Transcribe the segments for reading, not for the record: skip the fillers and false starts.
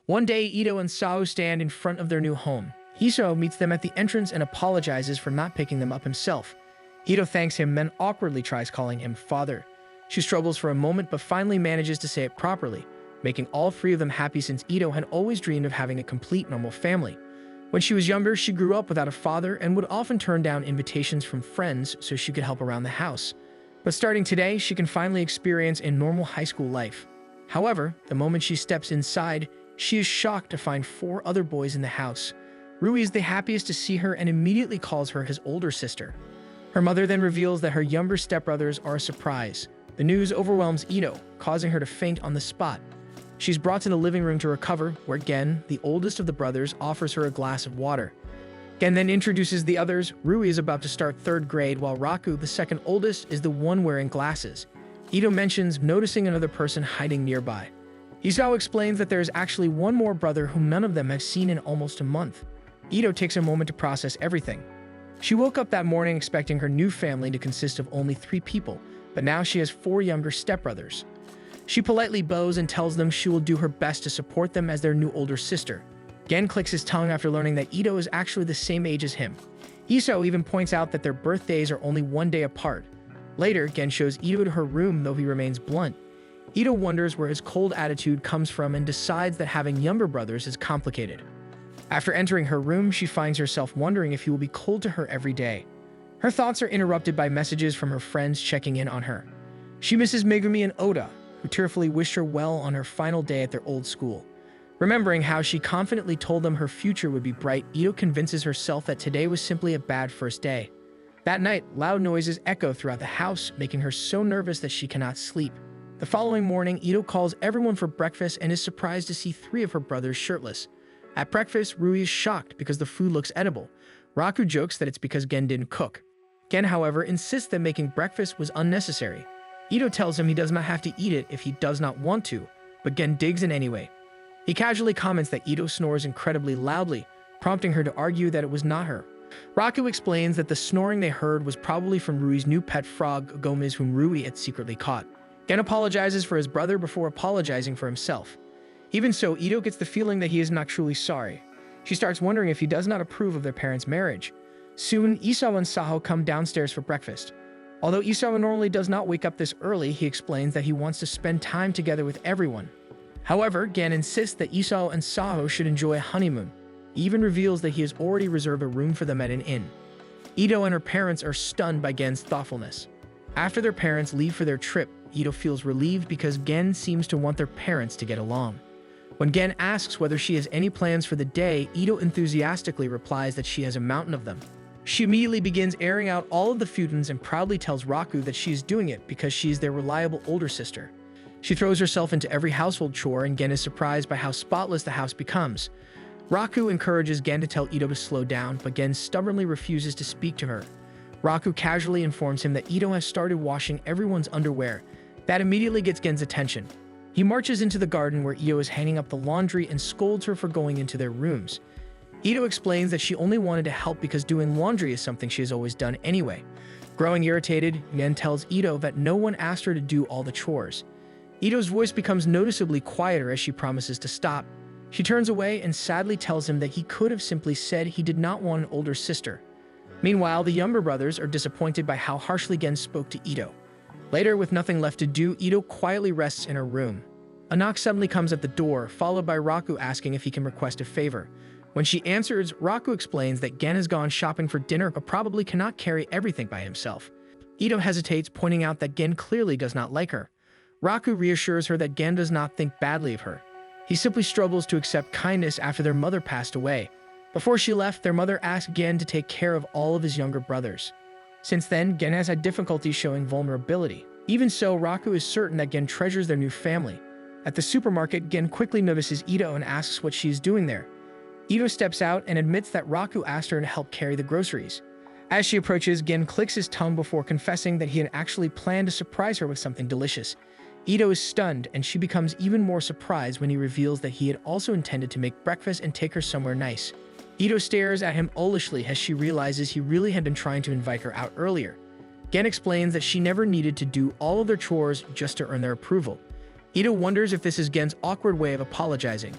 One day, Ito and Sao stand in front of their new home. Isao meets them at the entrance and apologizes for not picking them up himself. Ito thanks him, then awkwardly tries calling him father. She struggles for a moment but finally manages to say it properly, making all three of them happy since Ito had always dreamed of having a complete normal family. When she was younger, she grew up without a father and would often turn down invitations from friends so she could help around the house. But starting today, she can finally experience a normal high school life. However, the moment she steps inside, she is shocked to find 4 other boys in the house. Rui is the happiest to see her and immediately calls her his older sister. Her mother then reveals that her younger stepbrothers are a surprise. The news overwhelms Ito, causing her to faint on the spot. She's brought to the living room to recover, where Gen, the oldest of the brothers, offers her a glass of water. Gen then introduces the others. Rui is about to start 3rd grade, while Raku, the second oldest, is the one wearing glasses. Ito mentions noticing another person hiding nearby. Isao explains that there is actually one more brother whom none of them have seen in almost a month. Ito takes a moment to process everything. She woke up that morning expecting her new family to consist of only 3 people, but now she has 4 younger stepbrothers. She politely bows and tells them she will do her best to support them as their new older sister. Gen clicks his tongue after learning that Ito is actually the same age as him. Isao even points out that their birthdays are only 1 day apart. Later, Gen shows Ito to her room, though he remains blunt. Ito wonders where his cold attitude comes from and decides that having younger brothers is complicated. After entering her room, she finds herself wondering if he will be cold to her every day. Her thoughts are interrupted by messages from her friends checking in on her. She misses Megumi and Oda, who tearfully wished her well on her final day at their old school. Remembering how she confidently told them her future would be bright, Ito convinces herself that today was simply a bad first day. That night, loud noises echo throughout the house, making her so nervous that she cannot sleep. The following morning, Ito calls everyone for breakfast and is surprised to see 3 of her brothers shirtless. At breakfast, Rui is shocked because the food looks edible. Raku jokes that it's because Gen didn't cook. Gen, however, insists that making breakfast was unnecessary. Ito tells him he does not have to eat it if he does not want to, but Gen digs in anyway. He casually comments that Ito snores incredibly loudly, prompting her to argue that it was not her. Raku explains that the snoring they heard was probably from Rui's new pet frog, Gomez, whom Rui had secretly caught. Gen apologizes for his brother before apologizing for himself. Even so, Ito gets the feeling that he is not truly sorry. She starts wondering if he does not approve of their parents' marriage. Soon, Isao and Saho come downstairs for breakfast. Although Isao normally does not wake up this early, he explains that he wants to spend time together with everyone. However, Gen insists that Isao and Saho should enjoy a honeymoon. He even reveals that he has already reserved a room for them at an inn. Ito and her parents are stunned by Gen's thoughtfulness. After their parents leave for their trip, Ito feels relieved because Gen seems to want their parents to get along. When Gen asks whether she has any plans for the day, Ito enthusiastically replies that she has a mountain of them. She immediately begins airing out all of the futons and proudly tells Raku that she is doing it because she is their reliable older sister. She throws herself into every household chore, and Gen is surprised by how spotless the house becomes. Raku encourages Gen to tell Ito to slow down, but Gen stubbornly refuses to speak to her. Raku casually informs him that Ito has started washing everyone's underwear. That immediately gets Gen's attention. He marches into the garden where Ito is hanging up the laundry and scolds her for going into their rooms. Ito explains that she only wanted to help because doing laundry is something she has always done anyway. Growing irritated, Gen tells Ito that no one asked her to do all the chores. Ito's voice becomes noticeably quieter as she promises to stop. She turns away and sadly tells him that he could have simply said he did not want an older sister. Meanwhile, the younger brothers are disappointed by how harshly Gen spoke to Ito. Later, with nothing left to do, Ito quietly rests in her room. A knock suddenly comes at the door, followed by Raku asking if he can request a favor. When she answers, Raku explains that Gen has gone shopping for dinner but probably cannot carry everything by himself. Ito hesitates, pointing out that Gen clearly does not like her. Raku reassures her that Gen does not think badly of her. He simply struggles to accept kindness after their mother passed away. Before she left, their mother asked Gen to take care of all of his younger brothers. Since then, Gen has had difficulty showing vulnerability. Even so, Raku is certain that Gen treasures their new family. At the supermarket, Gen quickly notices Ito and asks what she is doing there. Ito steps out and admits that Raku asked her to help carry the groceries. As she approaches, Gen clicks his tongue before confessing that he had actually planned to surprise her with something delicious. Ito is stunned, and she becomes even more surprised when he reveals that he had also intended to make breakfast and take her somewhere nice. Ito stares at him owlishly as she realizes he really had been trying to invite her out earlier. Gen explains that she never needed to do all of their chores just to earn their approval. Ito wonders if this is Gen's awkward way of apologizing.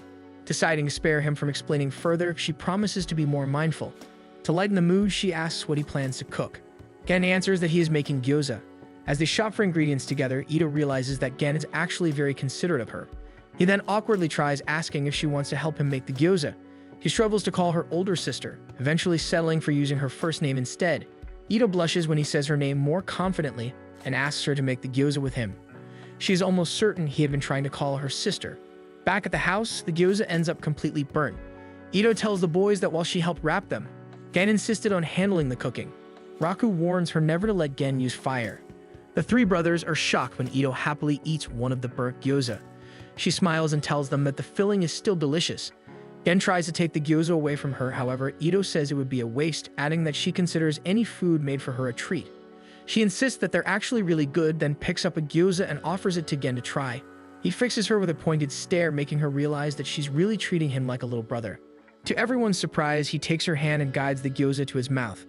Deciding to spare him from explaining further, she promises to be more mindful. To lighten the mood, she asks what he plans to cook. Gen answers that he is making gyoza. As they shop for ingredients together, Ito realizes that Gen is actually very considerate of her. He then awkwardly tries asking if she wants to help him make the gyoza. He struggles to call her older sister, eventually settling for using her first name instead. Ito blushes when he says her name more confidently and asks her to make the gyoza with him. She is almost certain he had been trying to call her sister. Back at the house, the gyoza ends up completely burnt. Ito tells the boys that while she helped wrap them, Gen insisted on handling the cooking. Raku warns her never to let Gen use fire. The three brothers are shocked when Ito happily eats one of the burnt gyoza. She smiles and tells them that the filling is still delicious. Gen tries to take the gyoza away from her, however, Ito says it would be a waste, adding that she considers any food made for her a treat. She insists that they're actually really good, then picks up a gyoza and offers it to Gen to try. He fixes her with a pointed stare, making her realize that she's really treating him like a little brother. To everyone's surprise, he takes her hand and guides the gyoza to his mouth.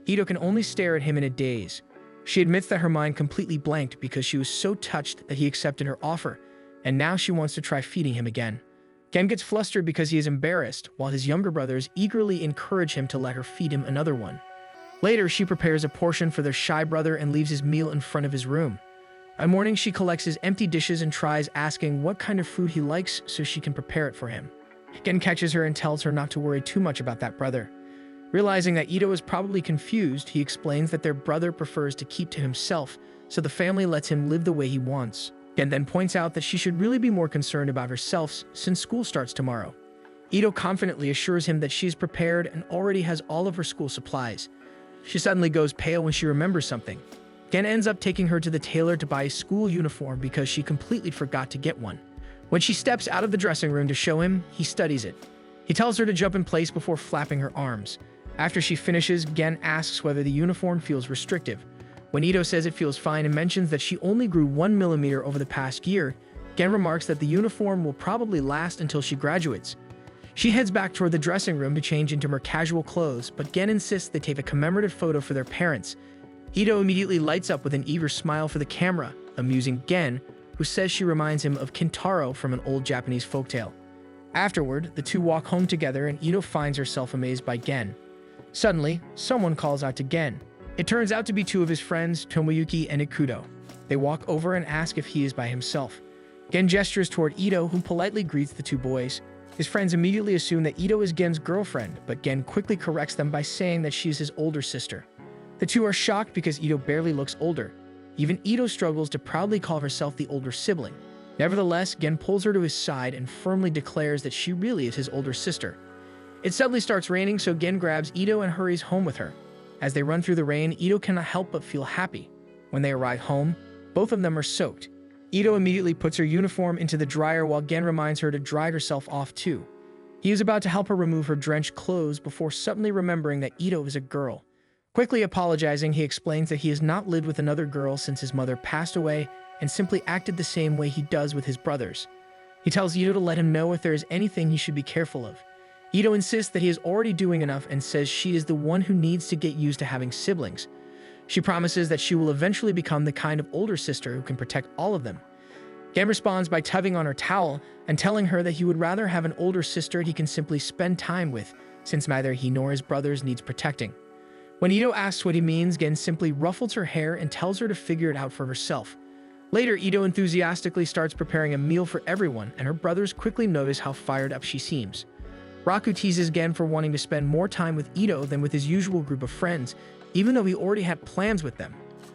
Ito can only stare at him in a daze. She admits that her mind completely blanked because she was so touched that he accepted her offer, and now she wants to try feeding him again. Gen gets flustered because he is embarrassed, while his younger brothers eagerly encourage him to let her feed him another one. Later, she prepares a portion for their shy brother and leaves his meal in front of his room. By morning, she collects his empty dishes and tries asking what kind of food he likes so she can prepare it for him. Gen catches her and tells her not to worry too much about that brother. Realizing that Ito is probably confused, he explains that their brother prefers to keep to himself, so the family lets him live the way he wants. Gen then points out that she should really be more concerned about herself since school starts tomorrow. Ito confidently assures him that she is prepared and already has all of her school supplies. She suddenly goes pale when she remembers something. Gen ends up taking her to the tailor to buy a school uniform because she completely forgot to get one. When she steps out of the dressing room to show him, he studies it. He tells her to jump in place before flapping her arms. After she finishes, Gen asks whether the uniform feels restrictive. When Ito says it feels fine and mentions that she only grew 1 millimeter over the past year, Gen remarks that the uniform will probably last until she graduates. She heads back toward the dressing room to change into more casual clothes, but Gen insists they take a commemorative photo for their parents. Ito immediately lights up with an eager smile for the camera, amusing Gen, who says she reminds him of Kintaro from an old Japanese folktale. Afterward, the two walk home together and Ito finds herself amazed by Gen. Suddenly, someone calls out to Gen. It turns out to be two of his friends, Tomoyuki and Ikuto. They walk over and ask if he is by himself. Gen gestures toward Ito, who politely greets the two boys. His friends immediately assume that Ito is Gen's girlfriend, but Gen quickly corrects them by saying that she is his older sister. The two are shocked because Ito barely looks older. Even Ito struggles to proudly call herself the older sibling. Nevertheless, Gen pulls her to his side and firmly declares that she really is his older sister. It suddenly starts raining, so Gen grabs Ito and hurries home with her. As they run through the rain, Ito cannot help but feel happy. When they arrive home, both of them are soaked. Ito immediately puts her uniform into the dryer while Gen reminds her to dry herself off too. He is about to help her remove her drenched clothes before suddenly remembering that Ito is a girl. Quickly apologizing, he explains that he has not lived with another girl since his mother passed away and simply acted the same way he does with his brothers. He tells Ito to let him know if there is anything he should be careful of. Ito insists that he is already doing enough and says she is the one who needs to get used to having siblings. She promises that she will eventually become the kind of older sister who can protect all of them. Gen responds by tugging on her towel and telling her that he would rather have an older sister he can simply spend time with, since neither he nor his brothers needs protecting. When Ito asks what he means, Gen simply ruffles her hair and tells her to figure it out for herself. Later, Ito enthusiastically starts preparing a meal for everyone, and her brothers quickly notice how fired up she seems. Raku teases Gen for wanting to spend more time with Ito than with his usual group of friends, even though he already had plans with them.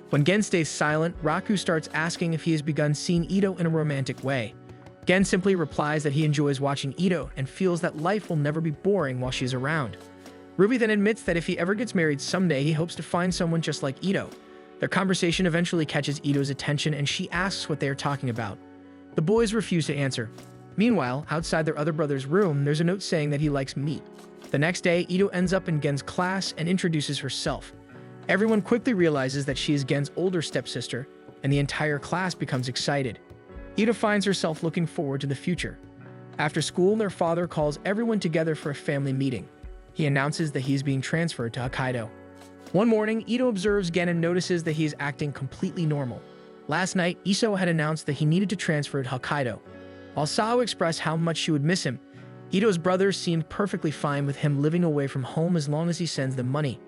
When Gen stays silent, Raku starts asking if he has begun seeing Ito in a romantic way. Gen simply replies that he enjoys watching Ito and feels that life will never be boring while she's around. Ruby then admits that if he ever gets married someday, he hopes to find someone just like Ito. Their conversation eventually catches Ito's attention and she asks what they are talking about. The boys refuse to answer. Meanwhile, outside their other brother's room, there's a note saying that he likes meat. The next day, Ito ends up in Gen's class and introduces herself. Everyone quickly realizes that she is Gen's older stepsister, and the entire class becomes excited. Ito finds herself looking forward to the future. After school, their father calls everyone together for a family meeting. He announces that he is being transferred to Hokkaido. One morning, Ito observes Gen and notices that he is acting completely normal. Last night, Iso had announced that he needed to transfer to Hokkaido. While Sao expressed how much she would miss him, Ito's brothers seemed perfectly fine with him living away from home as long as he sends them money.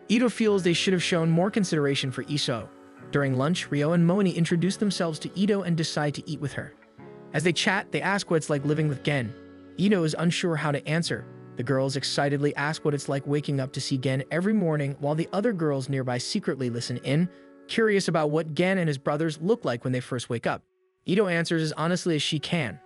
Ito feels they should have shown more consideration for Iso. During lunch, Ryo and Moini introduce themselves to Ito and decide to eat with her. As they chat, they ask what it's like living with Gen. Ito is unsure how to answer. The girls excitedly ask what it's like waking up to see Gen every morning, while the other girls nearby secretly listen in, curious about what Gen and his brothers look like when they first wake up. Ito answers as honestly as she can.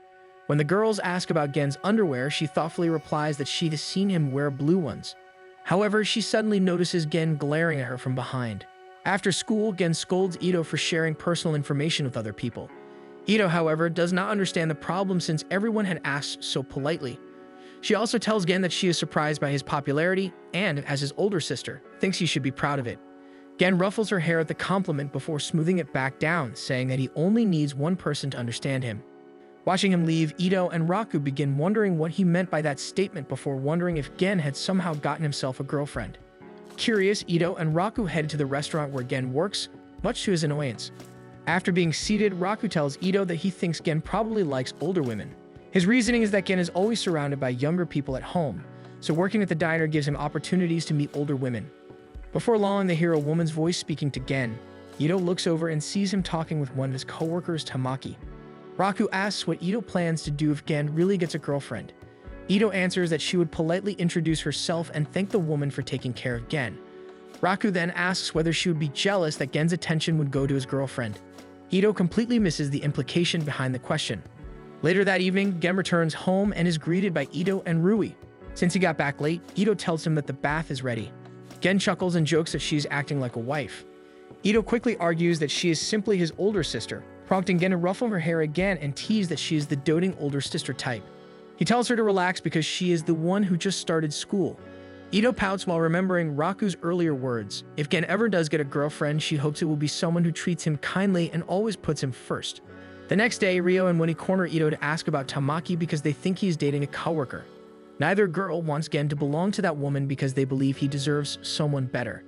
When the girls ask about Gen's underwear, she thoughtfully replies that she has seen him wear blue ones. However, she suddenly notices Gen glaring at her from behind. After school, Gen scolds Ito for sharing personal information with other people. Ito, however, does not understand the problem since everyone had asked so politely. She also tells Gen that she is surprised by his popularity and, as his older sister, thinks he should be proud of it. Gen ruffles her hair at the compliment before smoothing it back down, saying that he only needs one person to understand him. Watching him leave, Ito and Raku begin wondering what he meant by that statement before wondering if Gen had somehow gotten himself a girlfriend. Curious, Ito and Raku head to the restaurant where Gen works, much to his annoyance. After being seated, Raku tells Ito that he thinks Gen probably likes older women. His reasoning is that Gen is always surrounded by younger people at home, so working at the diner gives him opportunities to meet older women. Before long, they hear a woman's voice speaking to Gen. Ito looks over and sees him talking with one of his coworkers, Tamaki. Raku asks what Ito plans to do if Gen really gets a girlfriend. Ito answers that she would politely introduce herself and thank the woman for taking care of Gen. Raku then asks whether she would be jealous that Gen's attention would go to his girlfriend. Ito completely misses the implication behind the question. Later that evening, Gen returns home and is greeted by Ito and Rui. Since he got back late, Ito tells him that the bath is ready. Gen chuckles and jokes that she's acting like a wife. Ito quickly argues that she is simply his older sister, prompting Gen to ruffle her hair again and tease that she is the doting older sister type. He tells her to relax because she is the one who just started school. Ito pouts while remembering Raku's earlier words. If Gen ever does get a girlfriend, she hopes it will be someone who treats him kindly and always puts him first. The next day, Ryo and Winnie corner Ito to ask about Tamaki because they think he's dating a coworker. Neither girl wants Gen to belong to that woman because they believe he deserves someone better.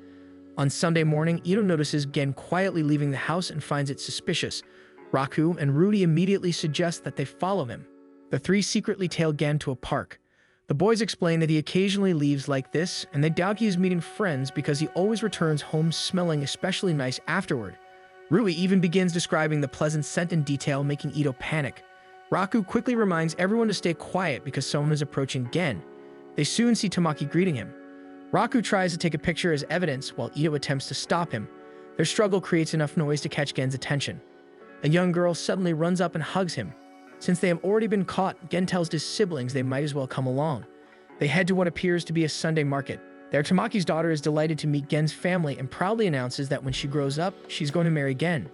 On Sunday morning, Ito notices Gen quietly leaving the house and finds it suspicious. Raku and Rudy immediately suggest that they follow him. The three secretly tail Gen to a park. The boys explain that he occasionally leaves like this, and they doubt he is meeting friends because he always returns home smelling especially nice afterward. Rui even begins describing the pleasant scent in detail, making Ito panic. Raku quickly reminds everyone to stay quiet because someone is approaching Gen. They soon see Tamaki greeting him. Raku tries to take a picture as evidence while Ito attempts to stop him. Their struggle creates enough noise to catch Gen's attention. A young girl suddenly runs up and hugs him. Since they have already been caught, Gen tells his siblings they might as well come along. They head to what appears to be a Sunday market. There, Tamaki's daughter is delighted to meet Gen's family and proudly announces that when she grows up, she's going to marry Gen.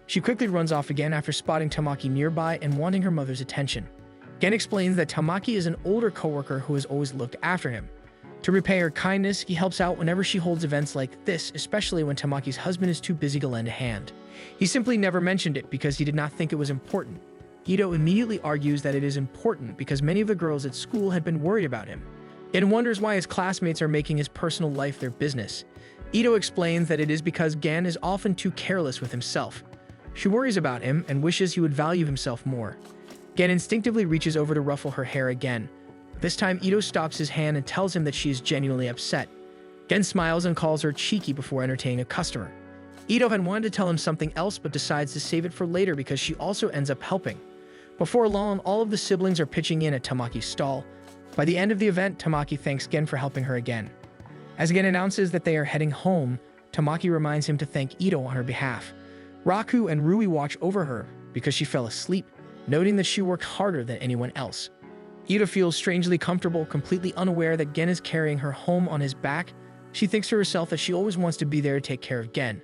She quickly runs off again after spotting Tamaki nearby and wanting her mother's attention. Gen explains that Tamaki is an older coworker who has always looked after him. To repay her kindness, he helps out whenever she holds events like this, especially when Tamaki's husband is too busy to lend a hand. He simply never mentioned it because he did not think it was important. Ito immediately argues that it is important because many of the girls at school had been worried about him. Gen wonders why his classmates are making his personal life their business. Ito explains that it is because Gen is often too careless with himself. She worries about him and wishes he would value himself more. Gen instinctively reaches over to ruffle her hair again. This time, Ito stops his hand and tells him that she is genuinely upset. Gen smiles and calls her cheeky before entertaining a customer. Ito had wanted to tell him something else but decides to save it for later because she also ends up helping. Before long, all of the siblings are pitching in at Tamaki's stall. By the end of the event, Tamaki thanks Gen for helping her again. As Gen announces that they are heading home, Tamaki reminds him to thank Ito on her behalf. Raku and Rui watch over her because she fell asleep, noting that she worked harder than anyone else. Ito feels strangely comfortable, completely unaware that Gen is carrying her home on his back. She thinks to herself that she always wants to be there to take care of Gen.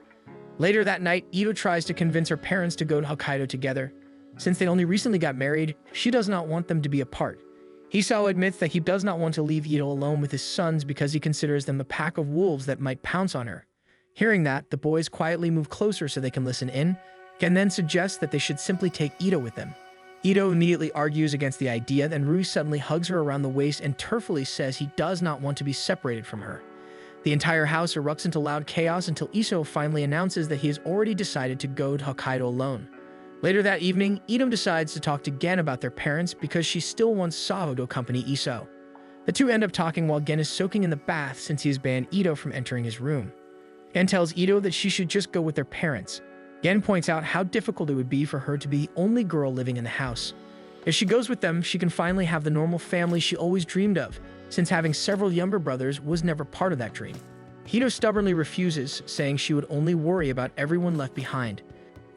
Later that night, Ito tries to convince her parents to go to Hokkaido together. Since they only recently got married, she does not want them to be apart. Hisao admits that he does not want to leave Ito alone with his sons because he considers them a pack of wolves that might pounce on her. Hearing that, the boys quietly move closer so they can listen in. Gen then suggests that they should simply take Ito with them. Ito immediately argues against the idea, then Rui suddenly hugs her around the waist and tearfully says he does not want to be separated from her. The entire house erupts into loud chaos until Iso finally announces that he has already decided to go to Hokkaido alone. Later that evening, Ito decides to talk to Gen about their parents because she still wants Saho to accompany Iso. The two end up talking while Gen is soaking in the bath since he has banned Ito from entering his room. Gen tells Ito that she should just go with their parents. Gen points out how difficult it would be for her to be the only girl living in the house. If she goes with them, she can finally have the normal family she always dreamed of, since having several younger brothers was never part of that dream. Ito stubbornly refuses, saying she would only worry about everyone left behind.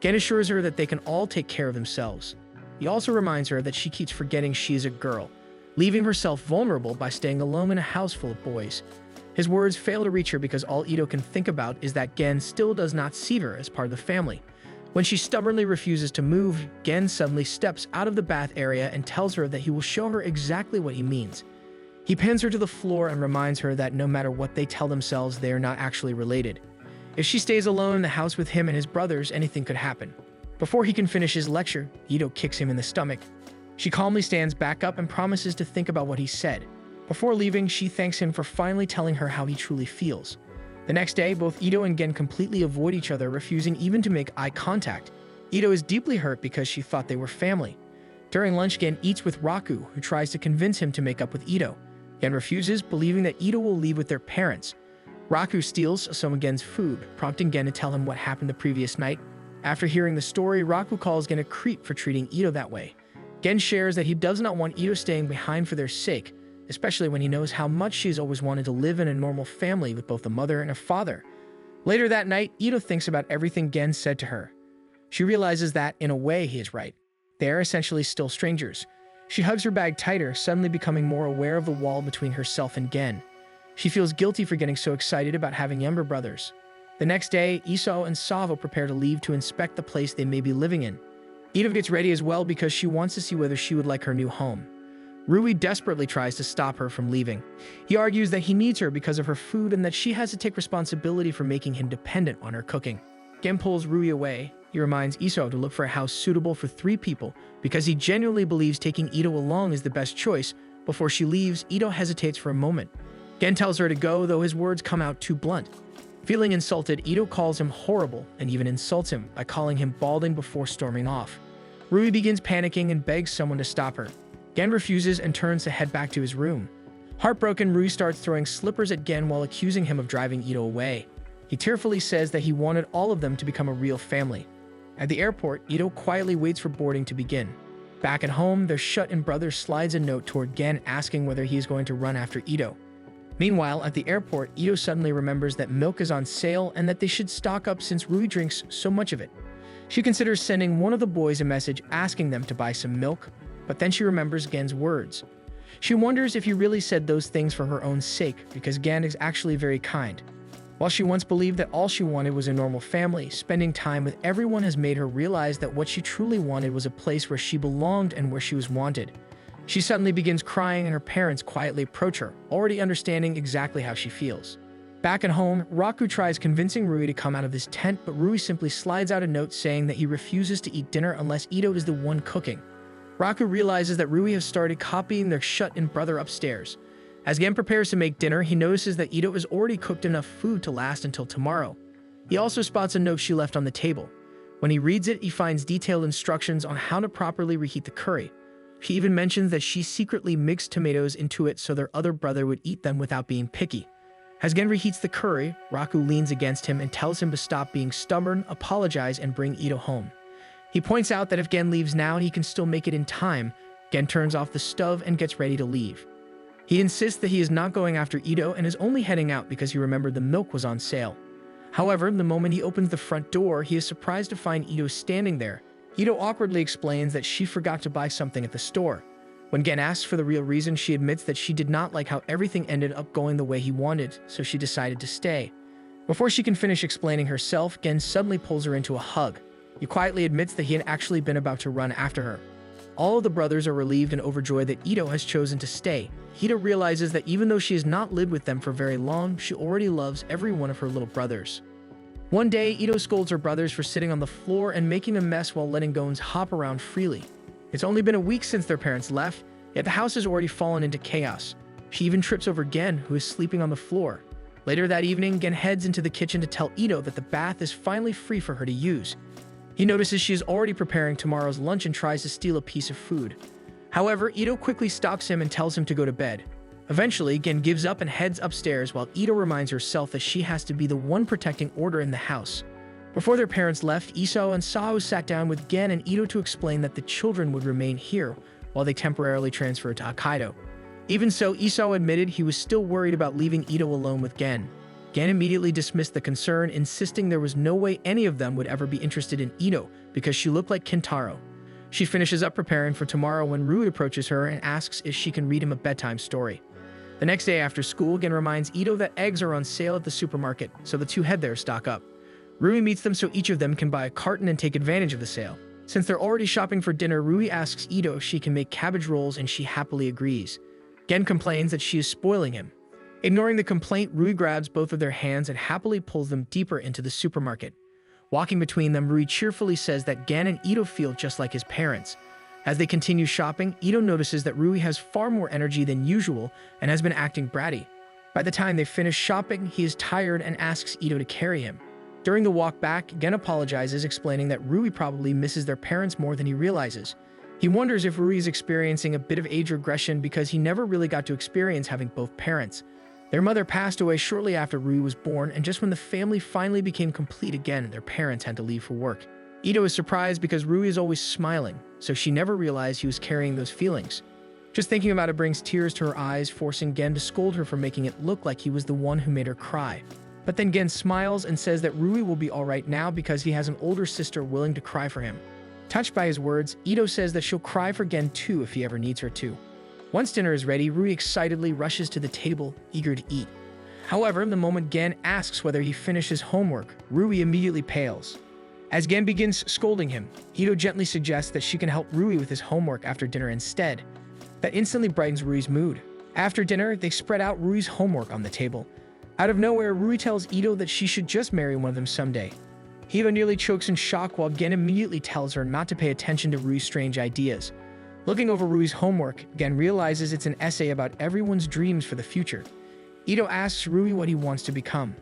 Gen assures her that they can all take care of themselves. He also reminds her that she keeps forgetting she is a girl, leaving herself vulnerable by staying alone in a house full of boys. His words fail to reach her because all Ito can think about is that Gen still does not see her as part of the family. When she stubbornly refuses to move, Gen suddenly steps out of the bath area and tells her that he will show her exactly what he means. He pins her to the floor and reminds her that no matter what they tell themselves, they are not actually related. If she stays alone in the house with him and his brothers, anything could happen. Before he can finish his lecture, Ito kicks him in the stomach. She calmly stands back up and promises to think about what he said. Before leaving, she thanks him for finally telling her how he truly feels. The next day, both Ito and Gen completely avoid each other, refusing even to make eye contact. Ito is deeply hurt because she thought they were family. During lunch, Gen eats with Raku, who tries to convince him to make up with Ito. Gen refuses, believing that Ito will leave with their parents. Raku steals some of Gen's food, prompting Gen to tell him what happened the previous night. After hearing the story, Raku calls Gen a creep for treating Ito that way. Gen shares that he does not want Ito staying behind for their sake, especially when he knows how much she has always wanted to live in a normal family with both a mother and a father. Later that night, Ito thinks about everything Gen said to her. She realizes that, in a way, he is right. They are essentially still strangers. She hugs her bag tighter, suddenly becoming more aware of the wall between herself and Gen. She feels guilty for getting so excited about having younger brothers. The next day, Iso and Savo prepare to leave to inspect the place they may be living in. Ito gets ready as well because she wants to see whether she would like her new home. Rui desperately tries to stop her from leaving. He argues that he needs her because of her food and that she has to take responsibility for making him dependent on her cooking. Gen pulls Rui away. He reminds Iso to look for a house suitable for 3 people because he genuinely believes taking Ito along is the best choice. Before she leaves, Ito hesitates for a moment. Gen tells her to go, though his words come out too blunt. Feeling insulted, Ito calls him horrible and even insults him by calling him balding before storming off. Rui begins panicking and begs someone to stop her. Gen refuses and turns to head back to his room. Heartbroken, Rui starts throwing slippers at Gen while accusing him of driving Ito away. He tearfully says that he wanted all of them to become a real family. At the airport, Ito quietly waits for boarding to begin. Back at home, their shut-in brother slides a note toward Gen asking whether he is going to run after Ito. Meanwhile, at the airport, Ito suddenly remembers that milk is on sale and that they should stock up since Rui drinks so much of it. She considers sending one of the boys a message asking them to buy some milk, but then she remembers Gen's words. She wonders if he really said those things for her own sake, because Gen is actually very kind. While she once believed that all she wanted was a normal family, spending time with everyone has made her realize that what she truly wanted was a place where she belonged and where she was wanted. She suddenly begins crying and her parents quietly approach her, already understanding exactly how she feels. Back at home, Raku tries convincing Rui to come out of his tent, but Rui simply slides out a note saying that he refuses to eat dinner unless Ito is the one cooking. Raku realizes that Rui has started copying their shut-in brother upstairs. As Gen prepares to make dinner, he notices that Ito has already cooked enough food to last until tomorrow. He also spots a note she left on the table. When he reads it, he finds detailed instructions on how to properly reheat the curry. She even mentions that she secretly mixed tomatoes into it so their other brother would eat them without being picky. As Gen reheats the curry, Raku leans against him and tells him to stop being stubborn, apologize, and bring Ito home. He points out that if Gen leaves now, he can still make it in time. Gen turns off the stove and gets ready to leave. He insists that he is not going after Ito and is only heading out because he remembered the milk was on sale. However, the moment he opens the front door, he is surprised to find Ito standing there. Ito awkwardly explains that she forgot to buy something at the store. When Gen asks for the real reason, she admits that she did not like how everything ended up going the way he wanted, so she decided to stay. Before she can finish explaining herself, Gen suddenly pulls her into a hug. He quietly admits that he had actually been about to run after her. All of the brothers are relieved and overjoyed that Ito has chosen to stay. Ito realizes that even though she has not lived with them for very long, she already loves every one of her little brothers. One day, Ito scolds her brothers for sitting on the floor and making a mess while letting Gones hop around freely. It's only been a week since their parents left, yet the house has already fallen into chaos. She even trips over Gen, who is sleeping on the floor. Later that evening, Gen heads into the kitchen to tell Ito that the bath is finally free for her to use. He notices she is already preparing tomorrow's lunch and tries to steal a piece of food. However, Ito quickly stops him and tells him to go to bed. Eventually, Gen gives up and heads upstairs while Ito reminds herself that she has to be the one protecting order in the house. Before their parents left, Isao and Sao sat down with Gen and Ito to explain that the children would remain here while they temporarily transferred to Hokkaido. Even so, Isao admitted he was still worried about leaving Ito alone with Gen. Gen immediately dismissed the concern, insisting there was no way any of them would ever be interested in Ito because she looked like Kintaro. She finishes up preparing for tomorrow when Rui approaches her and asks if she can read him a bedtime story. The next day after school, Gen reminds Ito that eggs are on sale at the supermarket, so the two head there to stock up. Rui meets them so each of them can buy a carton and take advantage of the sale. Since they're already shopping for dinner, Rui asks Ito if she can make cabbage rolls and she happily agrees. Gen complains that she is spoiling him. Ignoring the complaint, Rui grabs both of their hands and happily pulls them deeper into the supermarket. Walking between them, Rui cheerfully says that Gen and Ito feel just like his parents. As they continue shopping, Ito notices that Rui has far more energy than usual and has been acting bratty. By the time they finish shopping, he is tired and asks Ito to carry him. During the walk back, Gen apologizes, explaining that Rui probably misses their parents more than he realizes. He wonders if Rui is experiencing a bit of age regression because he never really got to experience having both parents. Their mother passed away shortly after Rui was born, and just when the family finally became complete again, their parents had to leave for work. Ito is surprised because Rui is always smiling, so she never realized he was carrying those feelings. Just thinking about it brings tears to her eyes, forcing Gen to scold her for making it look like he was the one who made her cry. But then Gen smiles and says that Rui will be alright now because he has an older sister willing to cry for him. Touched by his words, Ito says that she'll cry for Gen too if he ever needs her to. Once dinner is ready, Rui excitedly rushes to the table, eager to eat. However, the moment Gen asks whether he finished his homework, Rui immediately pales. As Gen begins scolding him, Ito gently suggests that she can help Rui with his homework after dinner instead. That instantly brightens Rui's mood. After dinner, they spread out Rui's homework on the table. Out of nowhere, Rui tells Ito that she should just marry one of them someday. Ito nearly chokes in shock while Gen immediately tells her not to pay attention to Rui's strange ideas. Looking over Rui's homework, Gen realizes it's an essay about everyone's dreams for the future. Ito asks Rui what he wants to become.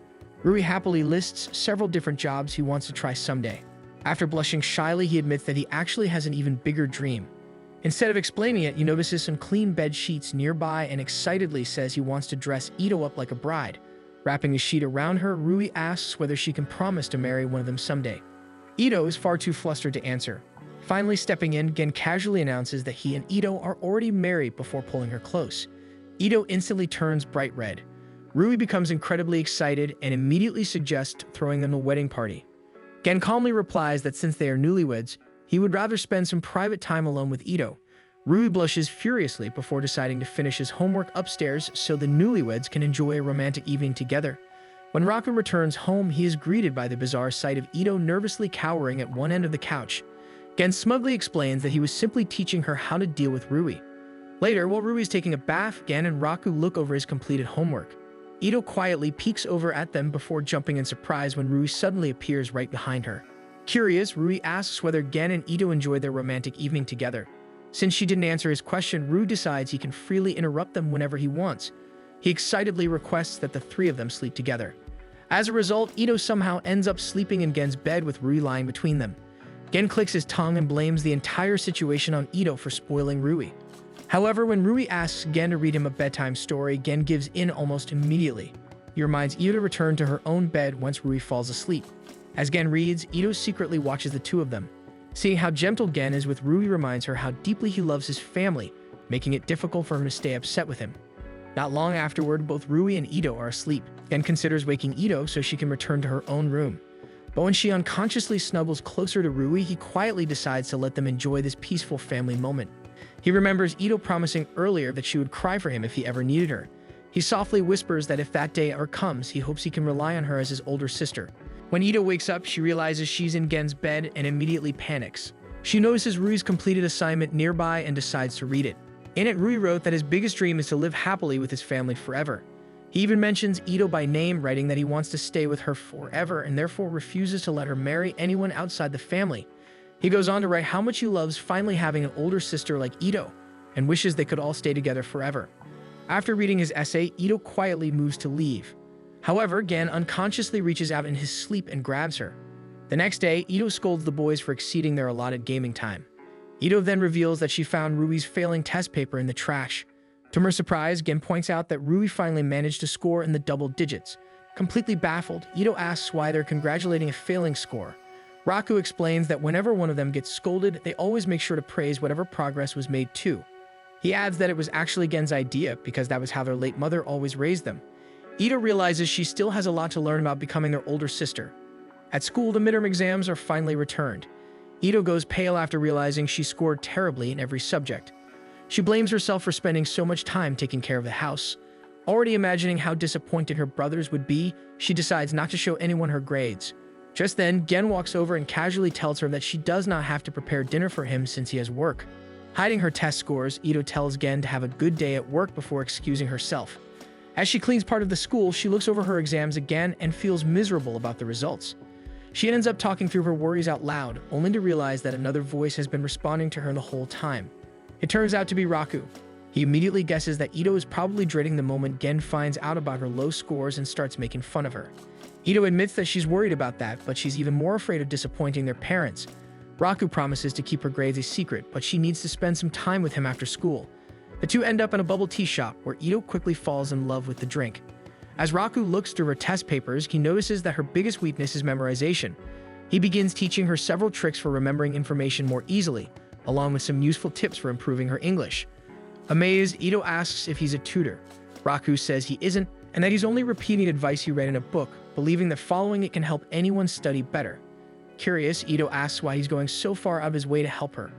Rui happily lists several different jobs he wants to try someday. After blushing shyly, he admits that he actually has an even bigger dream. Instead of explaining it, he notices some clean bed sheets nearby and excitedly says he wants to dress Ito up like a bride. Wrapping the sheet around her, Rui asks whether she can promise to marry one of them someday. Ito is far too flustered to answer. Finally stepping in, Gen casually announces that he and Ito are already married before pulling her close. Ito instantly turns bright red. Rui becomes incredibly excited and immediately suggests throwing them a wedding party. Gen calmly replies that since they are newlyweds, he would rather spend some private time alone with Ito. Rui blushes furiously before deciding to finish his homework upstairs so the newlyweds can enjoy a romantic evening together. When Raku returns home, he is greeted by the bizarre sight of Ito nervously cowering at one end of the couch. Gen smugly explains that he was simply teaching her how to deal with Rui. Later, while Rui is taking a bath, Gen and Raku look over his completed homework. Ito quietly peeks over at them before jumping in surprise when Rui suddenly appears right behind her. Curious, Rui asks whether Gen and Ito enjoyed their romantic evening together. Since she didn't answer his question, Rui decides he can freely interrupt them whenever he wants. He excitedly requests that the three of them sleep together. As a result, Ito somehow ends up sleeping in Gen's bed with Rui lying between them. Gen clicks his tongue and blames the entire situation on Ito for spoiling Rui. However, when Rui asks Gen to read him a bedtime story, Gen gives in almost immediately. He reminds Ito to return to her own bed once Rui falls asleep. As Gen reads, Ito secretly watches the two of them. Seeing how gentle Gen is with Rui reminds her how deeply he loves his family, making it difficult for him to stay upset with him. Not long afterward, both Rui and Ito are asleep. Gen considers waking Ito so she can return to her own room. But when she unconsciously snuggles closer to Rui, he quietly decides to let them enjoy this peaceful family moment. He remembers Ito promising earlier that she would cry for him if he ever needed her. He softly whispers that if that day ever comes, he hopes he can rely on her as his older sister. When Ito wakes up, she realizes she's in Gen's bed and immediately panics. She notices Rui's completed assignment nearby and decides to read it. In it, Rui wrote that his biggest dream is to live happily with his family forever. He even mentions Ito by name, writing that he wants to stay with her forever and therefore refuses to let her marry anyone outside the family. He goes on to write how much he loves finally having an older sister like Ito and wishes they could all stay together forever. After reading his essay, Ito quietly moves to leave. However, Gen unconsciously reaches out in his sleep and grabs her. The next day, Ito scolds the boys for exceeding their allotted gaming time. Ito then reveals that she found Rui's failing test paper in the trash. To her surprise, Gen points out that Rui finally managed to score in the double digits. Completely baffled, Ito asks why they're congratulating a failing score. Raku explains that whenever one of them gets scolded, they always make sure to praise whatever progress was made too. He adds that it was actually Gen's idea because that was how their late mother always raised them. Ito realizes she still has a lot to learn about becoming their older sister. At school, the midterm exams are finally returned. Ito goes pale after realizing she scored terribly in every subject. She blames herself for spending so much time taking care of the house. Already imagining how disappointed her brothers would be, she decides not to show anyone her grades. Just then, Gen walks over and casually tells her that she does not have to prepare dinner for him since he has work. Hiding her test scores, Ito tells Gen to have a good day at work before excusing herself. As she cleans part of the school, she looks over her exams again and feels miserable about the results. She ends up talking through her worries out loud, only to realize that another voice has been responding to her the whole time. It turns out to be Raku. He immediately guesses that Ito is probably dreading the moment Gen finds out about her low scores and starts making fun of her. Ito admits that she's worried about that, but she's even more afraid of disappointing their parents. Raku promises to keep her grades a secret, but she needs to spend some time with him after school. The two end up in a bubble tea shop, where Ito quickly falls in love with the drink. As Raku looks through her test papers, he notices that her biggest weakness is memorization. He begins teaching her several tricks for remembering information more easily, along with some useful tips for improving her English. Amazed, Ito asks if he's a tutor. Raku says he isn't, and that he's only repeating advice he read in a book, believing that following it can help anyone study better. Curious, Ito asks why he's going so far out of his way to help her.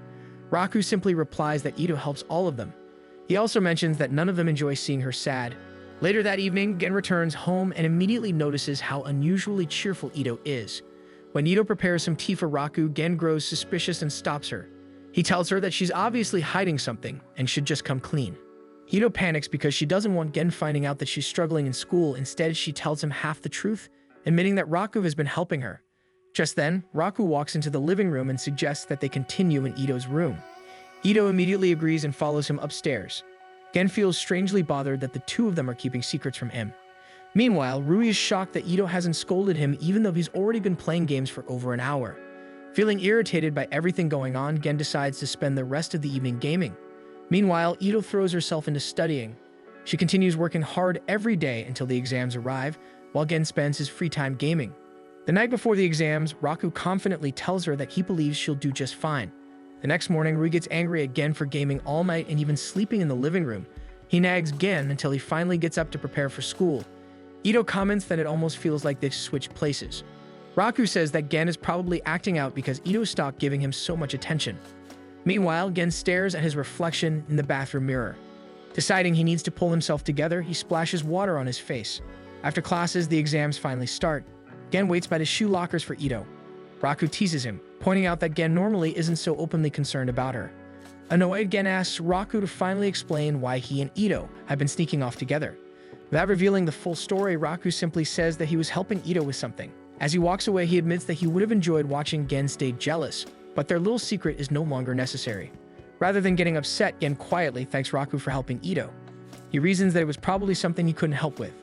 Raku simply replies that Ito helps all of them. He also mentions that none of them enjoy seeing her sad. Later that evening, Gen returns home and immediately notices how unusually cheerful Ito is. When Ito prepares some tea for Raku, Gen grows suspicious and stops her. He tells her that she's obviously hiding something and should just come clean. Ito panics because she doesn't want Gen finding out that she's struggling in school. Instead, she tells him half the truth, admitting that Raku has been helping her. Just then, Raku walks into the living room and suggests that they continue in Ito's room. Ito immediately agrees and follows him upstairs. Gen feels strangely bothered that the two of them are keeping secrets from him. Meanwhile, Rui is shocked that Ito hasn't scolded him even though he's already been playing games for over an hour. Feeling irritated by everything going on, Gen decides to spend the rest of the evening gaming. Meanwhile, Ito throws herself into studying. She continues working hard every day until the exams arrive, while Gen spends his free time gaming. The night before the exams, Raku confidently tells her that he believes she'll do just fine. The next morning, Rui gets angry at Gen for gaming all night and even sleeping in the living room. He nags Gen until he finally gets up to prepare for school. Ito comments that it almost feels like they've switched places. Raku says that Gen is probably acting out because Ito stopped giving him so much attention. Meanwhile, Gen stares at his reflection in the bathroom mirror. Deciding he needs to pull himself together, he splashes water on his face. After classes, the exams finally start. Gen waits by the shoe lockers for Ito. Raku teases him, pointing out that Gen normally isn't so openly concerned about her. Annoyed, Gen asks Raku to finally explain why he and Ito have been sneaking off together. Without revealing the full story, Raku simply says that he was helping Ito with something. As he walks away, he admits that he would have enjoyed watching Gen stay jealous, but their little secret is no longer necessary. Rather than getting upset, Gen quietly thanks Raku for helping Ito. He reasons that it was probably something he couldn't help with.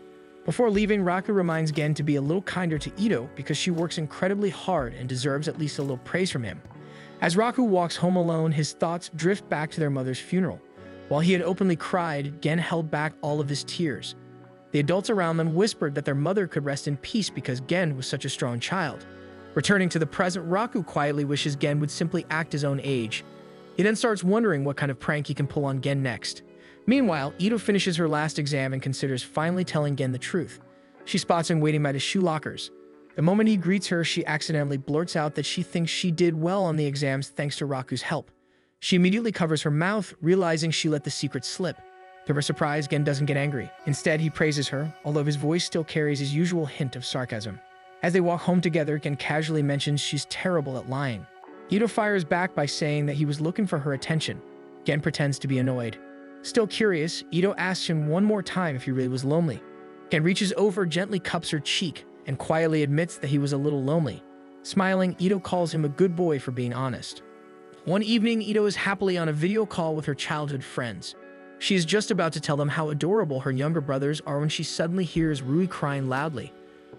Before leaving, Raku reminds Gen to be a little kinder to Ito because she works incredibly hard and deserves at least a little praise from him. As Raku walks home alone, his thoughts drift back to their mother's funeral. While he had openly cried, Gen held back all of his tears. The adults around them whispered that their mother could rest in peace because Gen was such a strong child. Returning to the present, Raku quietly wishes Gen would simply act his own age. He then starts wondering what kind of prank he can pull on Gen next. Meanwhile, Ito finishes her last exam and considers finally telling Gen the truth. She spots him waiting by the shoe lockers. The moment he greets her, she accidentally blurts out that she thinks she did well on the exams thanks to Raku's help. She immediately covers her mouth, realizing she let the secret slip. To her surprise, Gen doesn't get angry. Instead, he praises her, although his voice still carries his usual hint of sarcasm. As they walk home together, Gen casually mentions she's terrible at lying. Ito fires back by saying that he was looking for her attention. Gen pretends to be annoyed. Still curious, Ito asks him one more time if he really was lonely. Gen reaches over, gently cups her cheek, and quietly admits that he was a little lonely. Smiling, Ito calls him a good boy for being honest. One evening, Ito is happily on a video call with her childhood friends. She is just about to tell them how adorable her younger brothers are when she suddenly hears Rui crying loudly.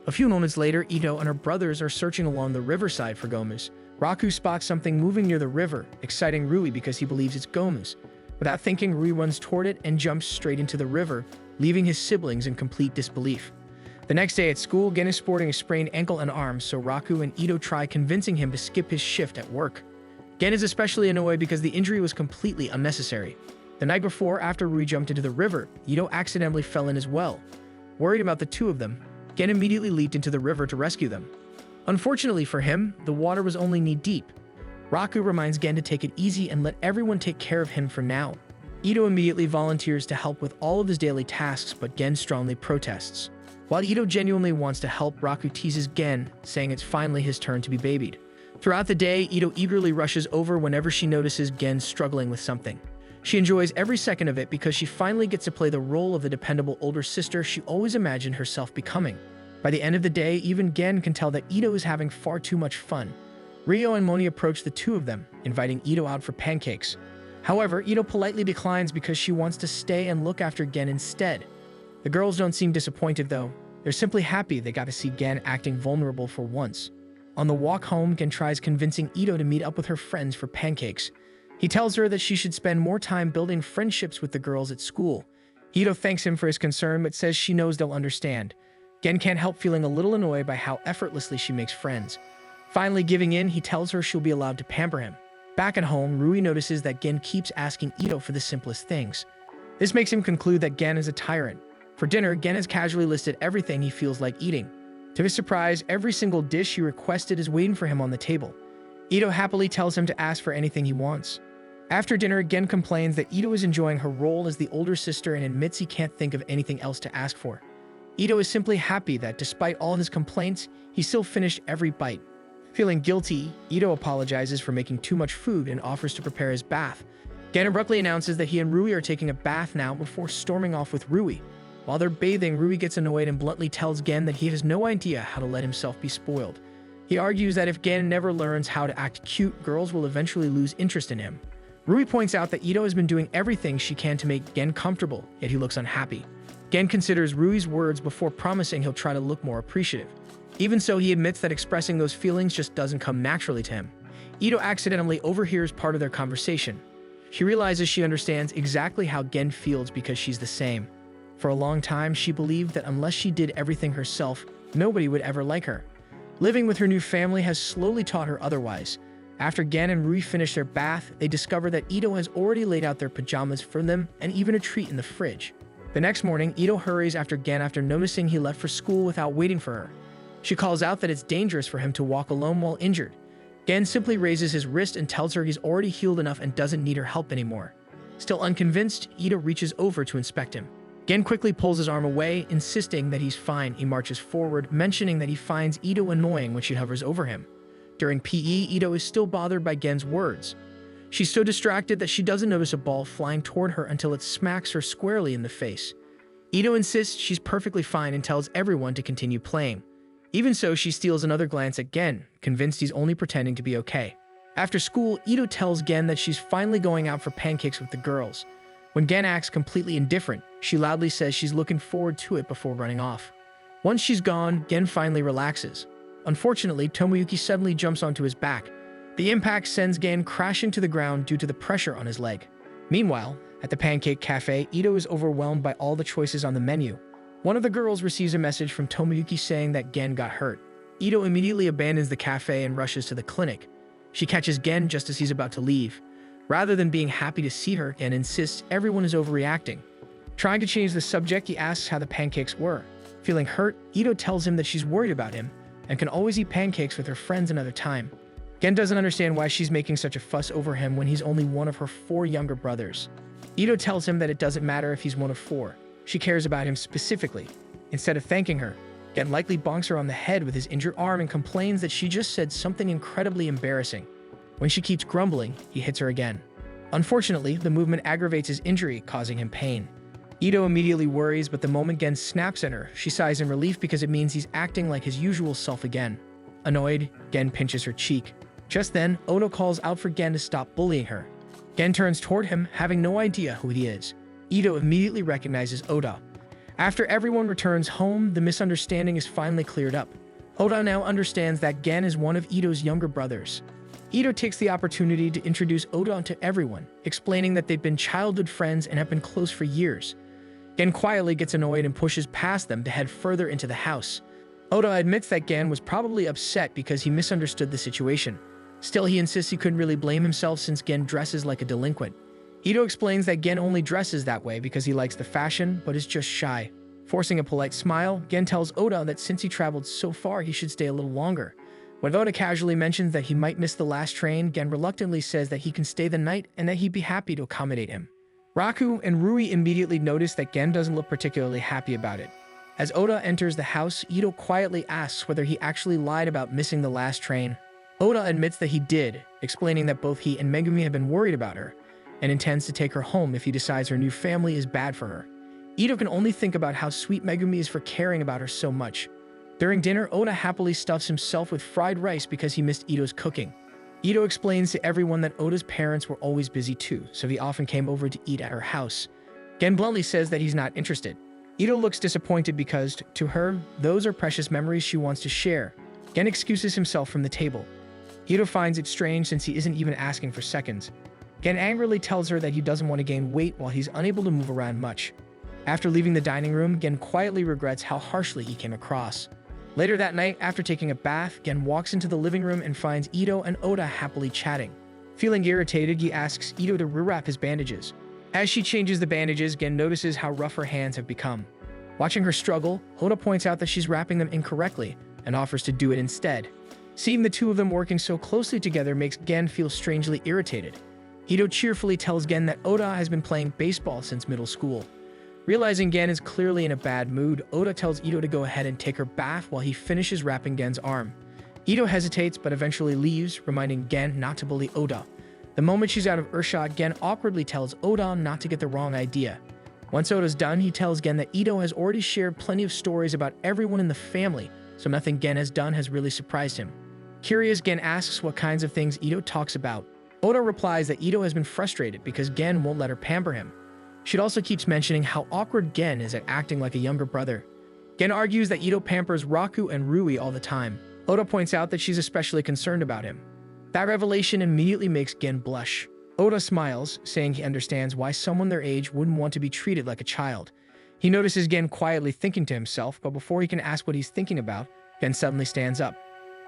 A few moments later, Ito and her brothers are searching along the riverside for Gomez. Raku spots something moving near the river, exciting Rui because he believes it's Gomez. Without thinking, Rui runs toward it and jumps straight into the river, leaving his siblings in complete disbelief. The next day at school, Gen is sporting a sprained ankle and arm, so Raku and Ito try convincing him to skip his shift at work. Gen is especially annoyed because the injury was completely unnecessary. The night before, after Rui jumped into the river, Ito accidentally fell in as well. Worried about the two of them, Gen immediately leaped into the river to rescue them. Unfortunately for him, the water was only knee-deep. Raku reminds Gen to take it easy and let everyone take care of him for now. Ito immediately volunteers to help with all of his daily tasks, but Gen strongly protests. While Ito genuinely wants to help, Raku teases Gen, saying it's finally his turn to be babied. Throughout the day, Ito eagerly rushes over whenever she notices Gen struggling with something. She enjoys every second of it because she finally gets to play the role of the dependable older sister she always imagined herself becoming. By the end of the day, even Gen can tell that Ito is having far too much fun. Rio and Moni approach the two of them, inviting Ito out for pancakes. However, Ito politely declines because she wants to stay and look after Gen instead. The girls don't seem disappointed though. They're simply happy they got to see Gen acting vulnerable for once. On the walk home, Gen tries convincing Ito to meet up with her friends for pancakes. He tells her that she should spend more time building friendships with the girls at school. Ito thanks him for his concern but says she knows they'll understand. Gen can't help feeling a little annoyed by how effortlessly she makes friends. Finally giving in, he tells her she'll be allowed to pamper him. Back at home, Rui notices that Gen keeps asking Ito for the simplest things. This makes him conclude that Gen is a tyrant. For dinner, Gen has casually listed everything he feels like eating. To his surprise, every single dish he requested is waiting for him on the table. Ito happily tells him to ask for anything he wants. After dinner, Gen complains that Ito is enjoying her role as the older sister and admits he can't think of anything else to ask for. Ito is simply happy that despite all his complaints, he still finished every bite. Feeling guilty, Ito apologizes for making too much food and offers to prepare his bath. Gen abruptly announces that he and Rui are taking a bath now before storming off with Rui. While they're bathing, Rui gets annoyed and bluntly tells Gen that he has no idea how to let himself be spoiled. He argues that if Gen never learns how to act cute, girls will eventually lose interest in him. Rui points out that Ito has been doing everything she can to make Gen comfortable, yet he looks unhappy. Gen considers Rui's words before promising he'll try to look more appreciative. Even so, he admits that expressing those feelings just doesn't come naturally to him. Ito accidentally overhears part of their conversation. She realizes she understands exactly how Gen feels because she's the same. For a long time, she believed that unless she did everything herself, nobody would ever like her. Living with her new family has slowly taught her otherwise. After Gen and Rui finish their bath, they discover that Ito has already laid out their pajamas for them and even a treat in the fridge. The next morning, Ito hurries after Gen after noticing he left for school without waiting for her. She calls out that it's dangerous for him to walk alone while injured. Gen simply raises his wrist and tells her he's already healed enough and doesn't need her help anymore. Still unconvinced, Ito reaches over to inspect him. Gen quickly pulls his arm away, insisting that he's fine. He marches forward, mentioning that he finds Ito annoying when she hovers over him. During PE, Ito is still bothered by Gen's words. She's so distracted that she doesn't notice a ball flying toward her until it smacks her squarely in the face. Ito insists she's perfectly fine and tells everyone to continue playing. Even so, she steals another glance at Gen, convinced he's only pretending to be okay. After school, Ito tells Gen that she's finally going out for pancakes with the girls. When Gen acts completely indifferent, she loudly says she's looking forward to it before running off. Once she's gone, Gen finally relaxes. Unfortunately, Tomoyuki suddenly jumps onto his back. The impact sends Gen crashing to the ground due to the pressure on his leg. Meanwhile, at the Pancake Cafe, Ito is overwhelmed by all the choices on the menu. One of the girls receives a message from Tomoyuki saying that Gen got hurt. Ito immediately abandons the cafe and rushes to the clinic. She catches Gen just as he's about to leave. Rather than being happy to see her, Gen insists everyone is overreacting. Trying to change the subject, he asks how the pancakes were. Feeling hurt, Ito tells him that she's worried about him and can always eat pancakes with her friends another time. Gen doesn't understand why she's making such a fuss over him when he's only one of her 4 younger brothers. Ito tells him that it doesn't matter if he's one of 4. She cares about him specifically. Instead of thanking her, Gen likely bonks her on the head with his injured arm and complains that she just said something incredibly embarrassing. When she keeps grumbling, he hits her again. Unfortunately, the movement aggravates his injury, causing him pain. Ito immediately worries, but the moment Gen snaps at her, she sighs in relief because it means he's acting like his usual self again. Annoyed, Gen pinches her cheek. Just then, Oda calls out for Gen to stop bullying her. Gen turns toward him, having no idea who he is. Ito immediately recognizes Oda. After everyone returns home, the misunderstanding is finally cleared up. Oda now understands that Gen is one of Ito's younger brothers. Ito takes the opportunity to introduce Oda to everyone, explaining that they've been childhood friends and have been close for years. Gen quietly gets annoyed and pushes past them to head further into the house. Oda admits that Gen was probably upset because he misunderstood the situation. Still, he insists he couldn't really blame himself since Gen dresses like a delinquent. Ito explains that Gen only dresses that way because he likes the fashion, but is just shy. Forcing a polite smile, Gen tells Oda that since he traveled so far, he should stay a little longer. When Oda casually mentions that he might miss the last train, Gen reluctantly says that he can stay the night and that he'd be happy to accommodate him. Raku and Rui immediately notice that Gen doesn't look particularly happy about it. As Oda enters the house, Ito quietly asks whether he actually lied about missing the last train. Oda admits that he did, explaining that both he and Megumi have been worried about her, and intends to take her home if he decides her new family is bad for her. Ito can only think about how sweet Megumi is for caring about her so much. During dinner, Oda happily stuffs himself with fried rice because he missed Ito's cooking. Ito explains to everyone that Oda's parents were always busy too, so he often came over to eat at her house. Gen bluntly says that he's not interested. Ito looks disappointed because, to her, those are precious memories she wants to share. Gen excuses himself from the table. Ito finds it strange since he isn't even asking for seconds. Gen angrily tells her that he doesn't want to gain weight while he's unable to move around much. After leaving the dining room, Gen quietly regrets how harshly he came across. Later that night, after taking a bath, Gen walks into the living room and finds Ito and Oda happily chatting. Feeling irritated, he asks Ito to rewrap his bandages. As she changes the bandages, Gen notices how rough her hands have become. Watching her struggle, Oda points out that she's wrapping them incorrectly and offers to do it instead. Seeing the two of them working so closely together makes Gen feel strangely irritated. Ito cheerfully tells Gen that Oda has been playing baseball since middle school. Realizing Gen is clearly in a bad mood, Oda tells Ito to go ahead and take her bath while he finishes wrapping Gen's arm. Ito hesitates but eventually leaves, reminding Gen not to bully Oda. The moment she's out of earshot, Gen awkwardly tells Oda not to get the wrong idea. Once Oda's done, he tells Gen that Ito has already shared plenty of stories about everyone in the family, so nothing Gen has done has really surprised him. Curious, Gen asks what kinds of things Ito talks about. Oda replies that Ito has been frustrated because Gen won't let her pamper him. She also keeps mentioning how awkward Gen is at acting like a younger brother. Gen argues that Ito pampers Raku and Rui all the time. Oda points out that she's especially concerned about him. That revelation immediately makes Gen blush. Oda smiles, saying he understands why someone their age wouldn't want to be treated like a child. He notices Gen quietly thinking to himself, but before he can ask what he's thinking about, Gen suddenly stands up.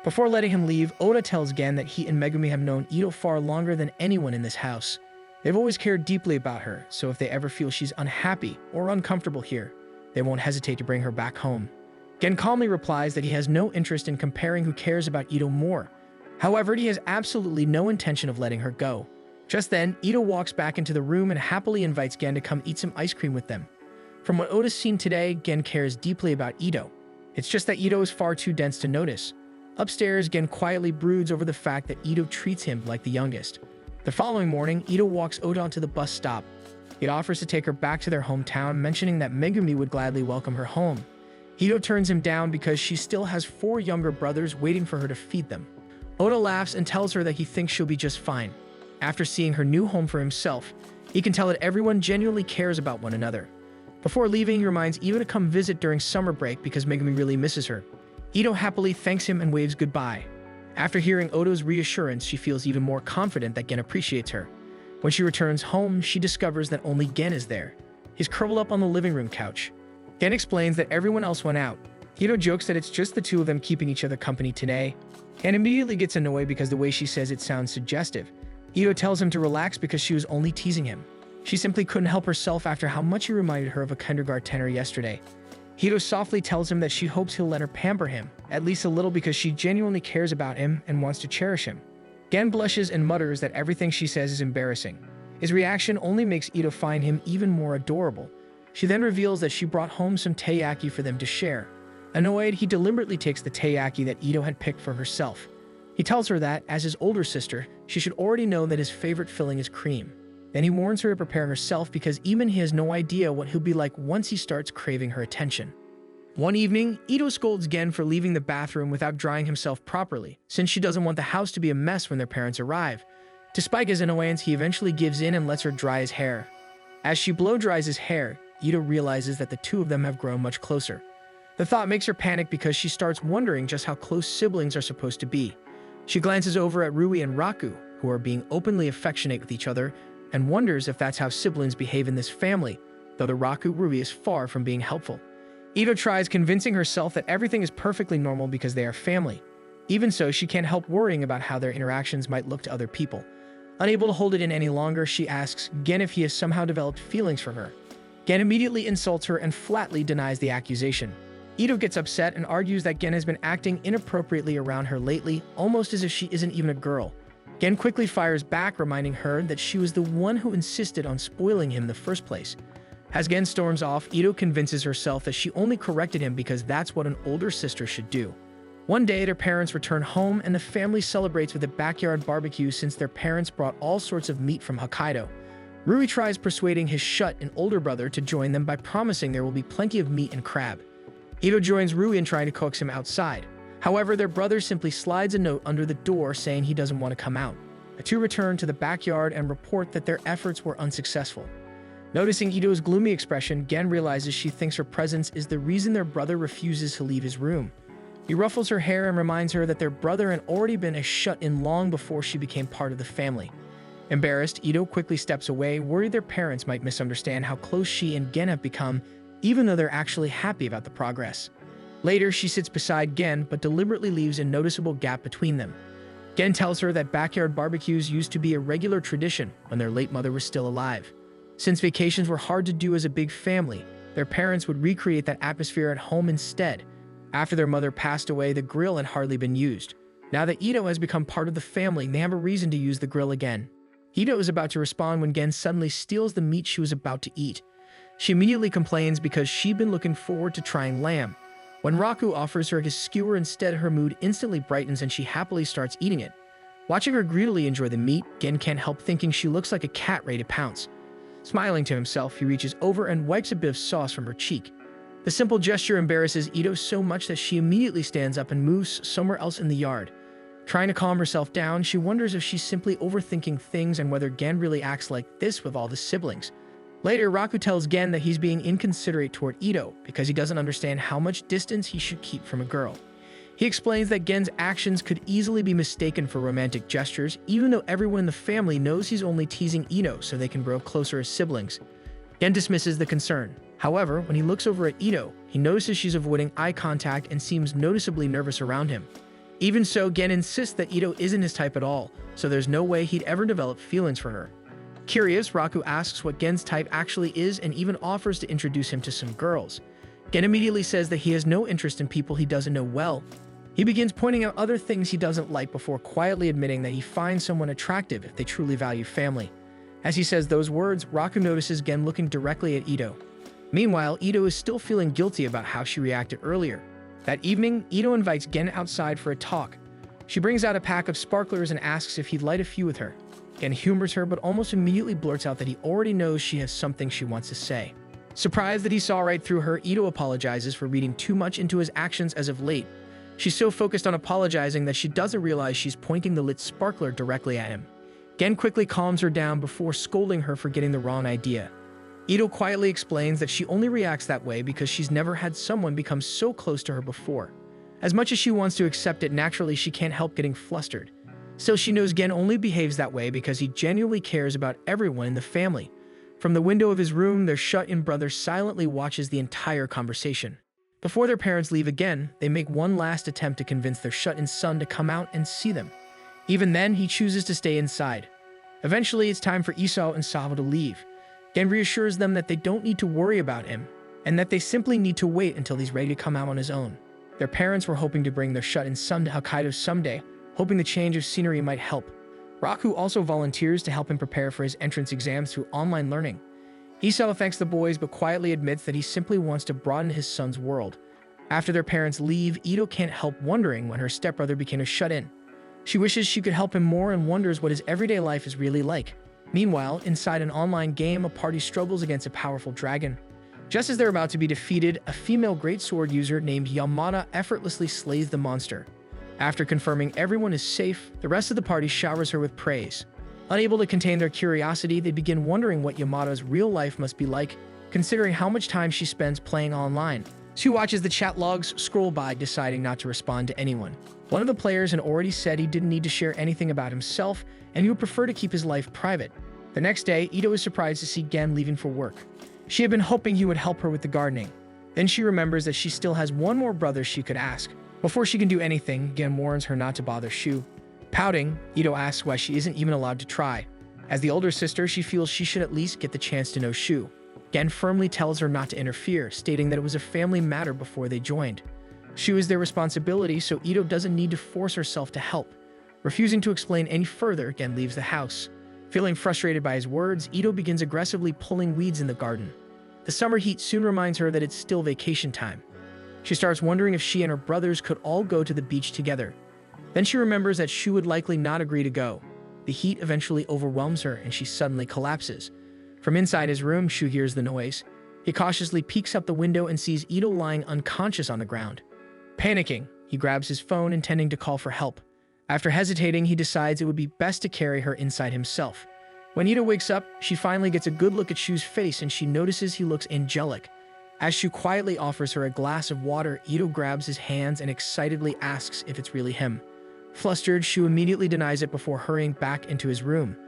Before letting him leave, Oda tells Gen that he and Megumi have known Ito far longer than anyone in this house. They've always cared deeply about her, so if they ever feel she's unhappy or uncomfortable here, they won't hesitate to bring her back home. Gen calmly replies that he has no interest in comparing who cares about Ito more. However, he has absolutely no intention of letting her go. Just then, Ito walks back into the room and happily invites Gen to come eat some ice cream with them. From what Oda's seen today, Gen cares deeply about Ito. It's just that Ito is far too dense to notice. Upstairs, Gen quietly broods over the fact that Ito treats him like the youngest. The following morning, Ito walks Oda to the bus stop. He offers to take her back to their hometown, mentioning that Megumi would gladly welcome her home. Ito turns him down because she still has 4 younger brothers waiting for her to feed them. Oda laughs and tells her that he thinks she'll be just fine. After seeing her new home for himself, he can tell that everyone genuinely cares about one another. Before leaving, he reminds Ito to come visit during summer break because Megumi really misses her. Ito happily thanks him and waves goodbye. After hearing Oda's reassurance, she feels even more confident that Gen appreciates her. When she returns home, she discovers that only Gen is there. He's curled up on the living room couch. Gen explains that everyone else went out. Ito jokes that it's just the two of them keeping each other company today, and immediately gets annoyed because the way she says it sounds suggestive. Ito tells him to relax because she was only teasing him. She simply couldn't help herself after how much he reminded her of a kindergartner yesterday. Ito softly tells him that she hopes he'll let her pamper him, at least a little because she genuinely cares about him and wants to cherish him. Gen blushes and mutters that everything she says is embarrassing. His reaction only makes Ito find him even more adorable. She then reveals that she brought home some teppanyaki for them to share. Annoyed, he deliberately takes the teppanyaki that Ito had picked for herself. He tells her that, as his older sister, she should already know that his favorite filling is cream. Then he warns her to prepare herself because even he has no idea what he'll be like once he starts craving her attention. One evening, Ito scolds Gen for leaving the bathroom without drying himself properly, since she doesn't want the house to be a mess when their parents arrive. Despite his annoyance, he eventually gives in and lets her dry his hair. As she blow-dries his hair, Ito realizes that the two of them have grown much closer. The thought makes her panic because she starts wondering just how close siblings are supposed to be. She glances over at Rui and Raku, who are being openly affectionate with each other, and wonders if that's how siblings behave in this family, though the Raku-Rui is far from being helpful. Ito tries convincing herself that everything is perfectly normal because they are family. Even so, she can't help worrying about how their interactions might look to other people. Unable to hold it in any longer, she asks Gen if he has somehow developed feelings for her. Gen immediately insults her and flatly denies the accusation. Ito gets upset and argues that Gen has been acting inappropriately around her lately, almost as if she isn't even a girl. Gen quickly fires back, reminding her that she was the one who insisted on spoiling him in the first place. As Gen storms off, Ito convinces herself that she only corrected him because that's what an older sister should do. One day, their parents return home and the family celebrates with a backyard barbecue since their parents brought all sorts of meat from Hokkaido. Rui tries persuading his shut-in older brother to join them by promising there will be plenty of meat and crab. Ito joins Rui in trying to coax him outside. However, their brother simply slides a note under the door saying he doesn't want to come out. The two return to the backyard and report that their efforts were unsuccessful. Noticing Ito's gloomy expression, Gen realizes she thinks her presence is the reason their brother refuses to leave his room. He ruffles her hair and reminds her that their brother had already been a shut-in long before she became part of the family. Embarrassed, Ito quickly steps away, worried their parents might misunderstand how close she and Gen have become, even though they're actually happy about the progress. Later, she sits beside Gen, but deliberately leaves a noticeable gap between them. Gen tells her that backyard barbecues used to be a regular tradition when their late mother was still alive. Since vacations were hard to do as a big family, their parents would recreate that atmosphere at home instead. After their mother passed away, the grill had hardly been used. Now that Ito has become part of the family, they have a reason to use the grill again. Ito is about to respond when Gen suddenly steals the meat she was about to eat. She immediately complains because she'd been looking forward to trying lamb. When Raku offers her his skewer instead, her mood instantly brightens and she happily starts eating it. Watching her greedily enjoy the meat, Gen can't help thinking she looks like a cat ready to pounce. Smiling to himself, he reaches over and wipes a bit of sauce from her cheek. The simple gesture embarrasses Ito so much that she immediately stands up and moves somewhere else in the yard. Trying to calm herself down, she wonders if she's simply overthinking things and whether Gen really acts like this with all the siblings. Later, Raku tells Gen that he's being inconsiderate toward Ito because he doesn't understand how much distance he should keep from a girl. He explains that Gen's actions could easily be mistaken for romantic gestures, even though everyone in the family knows he's only teasing Ito so they can grow closer as siblings. Gen dismisses the concern. However, when he looks over at Ito, he notices she's avoiding eye contact and seems noticeably nervous around him. Even so, Gen insists that Ito isn't his type at all, so there's no way he'd ever develop feelings for her. Curious, Raku asks what Gen's type actually is and even offers to introduce him to some girls. Gen immediately says that he has no interest in people he doesn't know well. He begins pointing out other things he doesn't like before quietly admitting that he finds someone attractive if they truly value family. As he says those words, Raku notices Gen looking directly at Ito. Meanwhile, Ito is still feeling guilty about how she reacted earlier. That evening, Ito invites Gen outside for a talk. She brings out a pack of sparklers and asks if he'd light a few with her. Gen humors her but almost immediately blurts out that he already knows she has something she wants to say. Surprised that he saw right through her, Ito apologizes for reading too much into his actions as of late. She's so focused on apologizing that she doesn't realize she's pointing the lit sparkler directly at him. Gen quickly calms her down before scolding her for getting the wrong idea. Ito quietly explains that she only reacts that way because she's never had someone become so close to her before. As much as she wants to accept it, naturally she can't help getting flustered. Still, she knows Gen only behaves that way because he genuinely cares about everyone in the family. From the window of his room, their shut-in brother silently watches the entire conversation. Before their parents leave again, they make one last attempt to convince their shut-in son to come out and see them. Even then, he chooses to stay inside. Eventually, it's time for Isao and Savo to leave. Gen reassures them that they don't need to worry about him, and that they simply need to wait until he's ready to come out on his own. Their parents were hoping to bring their shut-in son to Hokkaido someday, hoping the change of scenery might help. Raku also volunteers to help him prepare for his entrance exams through online learning. Isao thanks the boys but quietly admits that he simply wants to broaden his son's world. After their parents leave, Ito can't help wondering when her stepbrother became a shut-in. She wishes she could help him more and wonders what his everyday life is really like. Meanwhile, inside an online game, a party struggles against a powerful dragon. Just as they're about to be defeated, a female greatsword user named Yamada effortlessly slays the monster. After confirming everyone is safe, the rest of the party showers her with praise. Unable to contain their curiosity, they begin wondering what Yamada's real life must be like, considering how much time she spends playing online. She watches the chat logs scroll by, deciding not to respond to anyone. One of the players had already said he didn't need to share anything about himself, and he would prefer to keep his life private. The next day, Ito is surprised to see Gen leaving for work. She had been hoping he would help her with the gardening. Then she remembers that she still has one more brother she could ask. Before she can do anything, Gen warns her not to bother Shu. Pouting, Ito asks why she isn't even allowed to try. As the older sister, she feels she should at least get the chance to know Shu. Gen firmly tells her not to interfere, stating that it was a family matter before they joined. Shu is their responsibility, so Ito doesn't need to force herself to help. Refusing to explain any further, Gen leaves the house. Feeling frustrated by his words, Ito begins aggressively pulling weeds in the garden. The summer heat soon reminds her that it's still vacation time. She starts wondering if she and her brothers could all go to the beach together. Then she remembers that Shu would likely not agree to go. The heat eventually overwhelms her and she suddenly collapses. From inside his room, Shu hears the noise. He cautiously peeks out the window and sees Ito lying unconscious on the ground. Panicking, he grabs his phone, intending to call for help. After hesitating, he decides it would be best to carry her inside himself. When Ito wakes up, she finally gets a good look at Shu's face and she notices he looks angelic. As Shu quietly offers her a glass of water, Ito grabs his hands and excitedly asks if it's really him. Flustered, Shu immediately denies it before hurrying back into his room.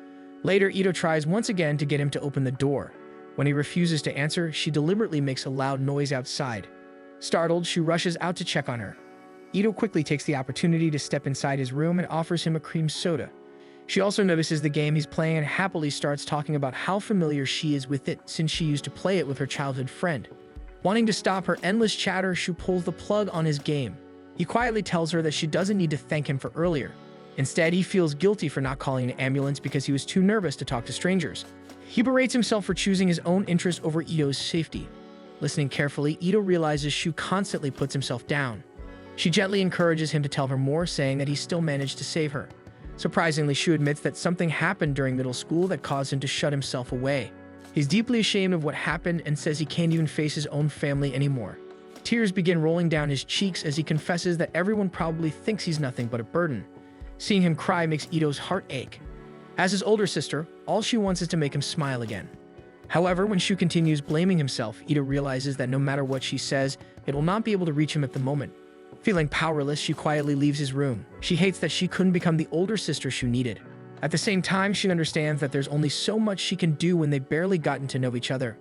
Later, Ito tries once again to get him to open the door. When he refuses to answer, she deliberately makes a loud noise outside. Startled, Shu rushes out to check on her. Ito quickly takes the opportunity to step inside his room and offers him a cream soda. She also notices the game he's playing and happily starts talking about how familiar she is with it since she used to play it with her childhood friend. Wanting to stop her endless chatter, Shu pulls the plug on his game. He quietly tells her that she doesn't need to thank him for earlier. Instead, he feels guilty for not calling an ambulance because he was too nervous to talk to strangers. He berates himself for choosing his own interest over Ito's safety. Listening carefully, Ito realizes Shu constantly puts himself down. She gently encourages him to tell her more, saying that he still managed to save her. Surprisingly, Shu admits that something happened during middle school that caused him to shut himself away. He's deeply ashamed of what happened and says he can't even face his own family anymore. Tears begin rolling down his cheeks as he confesses that everyone probably thinks he's nothing but a burden. Seeing him cry makes Ito's heart ache. As his older sister, all she wants is to make him smile again. However, when Shu continues blaming himself, Ito realizes that no matter what she says, it will not be able to reach him at the moment. Feeling powerless, she quietly leaves his room. She hates that she couldn't become the older sister Shu needed. At the same time, she understands that there's only so much she can do when they've barely gotten to know each other.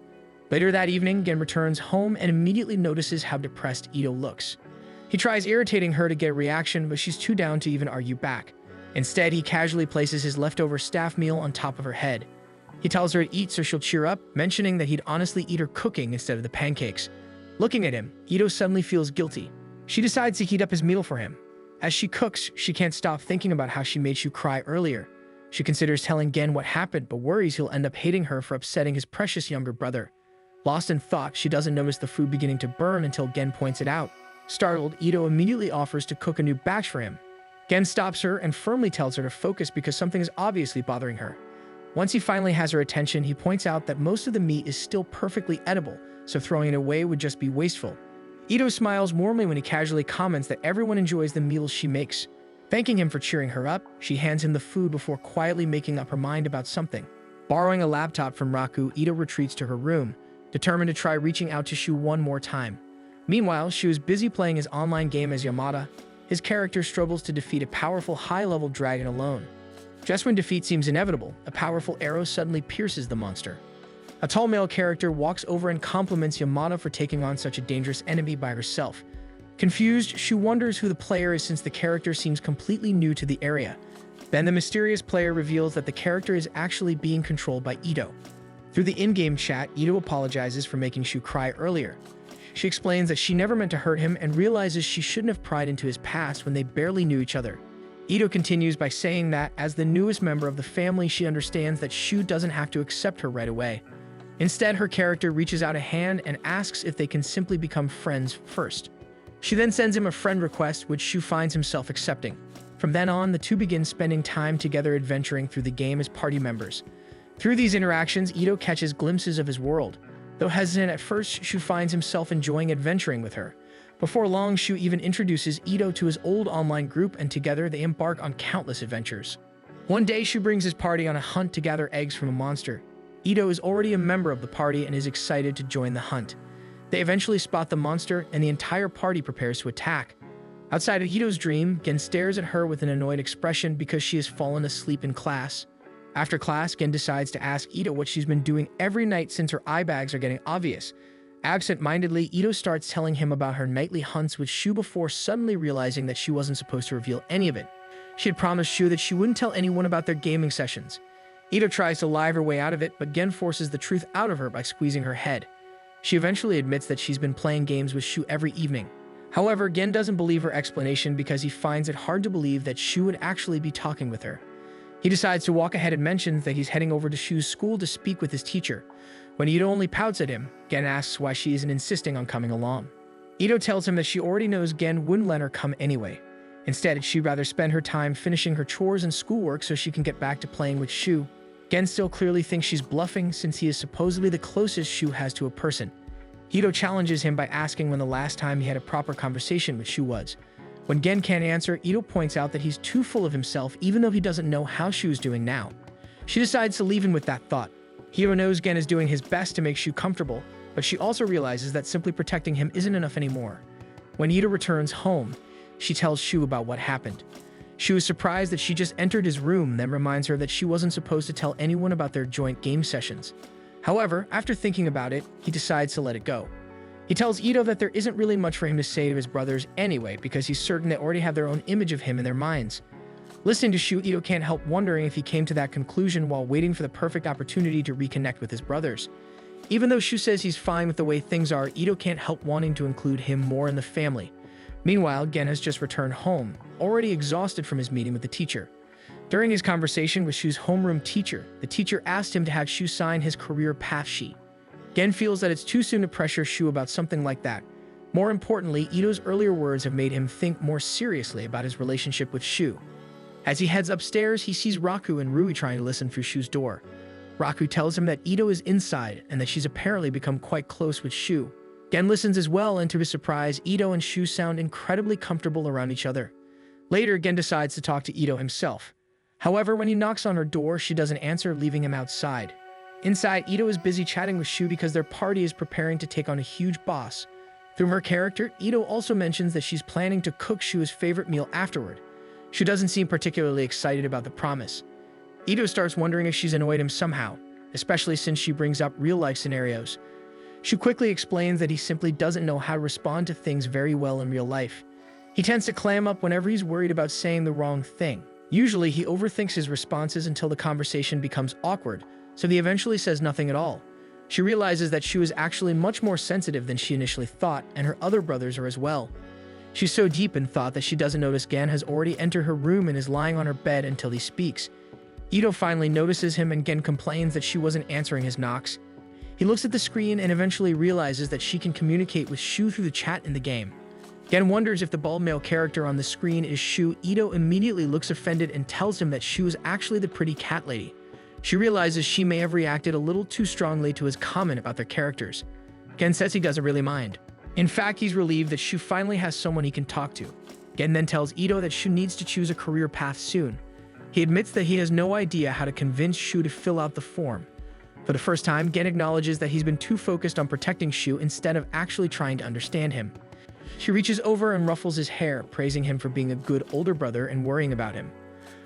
Later that evening, Gen returns home and immediately notices how depressed Ito looks. He tries irritating her to get a reaction, but she's too down to even argue back. Instead, he casually places his leftover staff meal on top of her head. He tells her to eat so she'll cheer up, mentioning that he'd honestly eat her cooking instead of the pancakes. Looking at him, Ito suddenly feels guilty. She decides to heat up his meal for him. As she cooks, she can't stop thinking about how she made Shu cry earlier. She considers telling Gen what happened, but worries he'll end up hating her for upsetting his precious younger brother. Lost in thought, she doesn't notice the food beginning to burn until Gen points it out. Startled, Ito immediately offers to cook a new batch for him. Gen stops her and firmly tells her to focus because something is obviously bothering her. Once he finally has her attention, he points out that most of the meat is still perfectly edible, so throwing it away would just be wasteful. Ito smiles warmly when he casually comments that everyone enjoys the meals she makes. Thanking him for cheering her up, she hands him the food before quietly making up her mind about something. Borrowing a laptop from Raku, Ito retreats to her room, determined to try reaching out to Shu one more time. Meanwhile, Shu is busy playing his online game as Yamada. His character struggles to defeat a powerful high-level dragon alone. Just when defeat seems inevitable, a powerful arrow suddenly pierces the monster. A tall male character walks over and compliments Yamada for taking on such a dangerous enemy by herself. Confused, Shu wonders who the player is since the character seems completely new to the area. Then the mysterious player reveals that the character is actually being controlled by Ito. Through the in-game chat, Ito apologizes for making Shu cry earlier. She explains that she never meant to hurt him and realizes she shouldn't have pried into his past when they barely knew each other. Ito continues by saying that, as the newest member of the family, she understands that Shu doesn't have to accept her right away. Instead, her character reaches out a hand and asks if they can simply become friends first. She then sends him a friend request, which Shu finds himself accepting. From then on, the two begin spending time together adventuring through the game as party members. Through these interactions, Ito catches glimpses of his world. Though hesitant at first, Shu finds himself enjoying adventuring with her. Before long, Shu even introduces Ito to his old online group, and together they embark on countless adventures. One day, Shu brings his party on a hunt to gather eggs from a monster. Ito is already a member of the party and is excited to join the hunt. They eventually spot the monster, and the entire party prepares to attack. Outside of Ito's dream, Gen stares at her with an annoyed expression because she has fallen asleep in class. After class, Gen decides to ask Ito what she's been doing every night since her eye bags are getting obvious. Absent-mindedly, Ito starts telling him about her nightly hunts with Shu before suddenly realizing that she wasn't supposed to reveal any of it. She had promised Shu that she wouldn't tell anyone about their gaming sessions. Ito tries to lie her way out of it, but Gen forces the truth out of her by squeezing her head. She eventually admits that she's been playing games with Shu every evening. However, Gen doesn't believe her explanation because he finds it hard to believe that Shu would actually be talking with her. He decides to walk ahead and mentions that he's heading over to Shu's school to speak with his teacher. When Ito only pouts at him, Gen asks why she isn't insisting on coming along. Ito tells him that she already knows Gen wouldn't let her come anyway. Instead, she'd rather spend her time finishing her chores and schoolwork so she can get back to playing with Shu. Gen still clearly thinks she's bluffing since he is supposedly the closest Shu has to a person. Ito challenges him by asking when the last time he had a proper conversation with Shu was. When Gen can't answer, Ito points out that he's too full of himself even though he doesn't know how Shu's doing now. She decides to leave him with that thought. Ito knows Gen is doing his best to make Shu comfortable, but she also realizes that simply protecting him isn't enough anymore. When Ito returns home, she tells Shu about what happened. Shu is surprised that she just entered his room, then reminds her that she wasn't supposed to tell anyone about their joint game sessions. However, after thinking about it, he decides to let it go. He tells Ito that there isn't really much for him to say to his brothers anyway because he's certain they already have their own image of him in their minds. Listening to Shu, Ito can't help wondering if he came to that conclusion while waiting for the perfect opportunity to reconnect with his brothers. Even though Shu says he's fine with the way things are, Ito can't help wanting to include him more in the family. Meanwhile, Gen has just returned home, already exhausted from his meeting with the teacher. During his conversation with Shu's homeroom teacher, the teacher asked him to have Shu sign his career path sheet. Gen feels that it's too soon to pressure Shu about something like that. More importantly, Ito's earlier words have made him think more seriously about his relationship with Shu. As he heads upstairs, he sees Raku and Rui trying to listen through Shu's door. Raku tells him that Ito is inside and that she's apparently become quite close with Shu. Gen listens as well, and to his surprise, Ito and Shu sound incredibly comfortable around each other. Later, Gen decides to talk to Ito himself. However, when he knocks on her door, she doesn't answer, leaving him outside. Inside, Ito is busy chatting with Shu because their party is preparing to take on a huge boss. Through her character, Ito also mentions that she's planning to cook Shu his favorite meal afterward. Shu doesn't seem particularly excited about the promise. Ito starts wondering if she's annoyed him somehow, especially since she brings up real-life scenarios. Shu quickly explains that he simply doesn't know how to respond to things very well in real life. He tends to clam up whenever he's worried about saying the wrong thing. Usually, he overthinks his responses until the conversation becomes awkward, so he eventually says nothing at all. She realizes that Shu is actually much more sensitive than she initially thought, and her other brothers are as well. She's so deep in thought that she doesn't notice Gen has already entered her room and is lying on her bed until he speaks. Ito finally notices him, and Gen complains that she wasn't answering his knocks. He looks at the screen and eventually realizes that she can communicate with Shu through the chat in the game. Gen wonders if the bald male character on the screen is Shu. Ito immediately looks offended and tells him that Shu is actually the pretty cat lady. She realizes she may have reacted a little too strongly to his comment about their characters. Gen says he doesn't really mind. In fact, he's relieved that Shu finally has someone he can talk to. Gen then tells Ito that Shu needs to choose a career path soon. He admits that he has no idea how to convince Shu to fill out the form. For the first time, Gen acknowledges that he's been too focused on protecting Shu instead of actually trying to understand him. She reaches over and ruffles his hair, praising him for being a good older brother and worrying about him.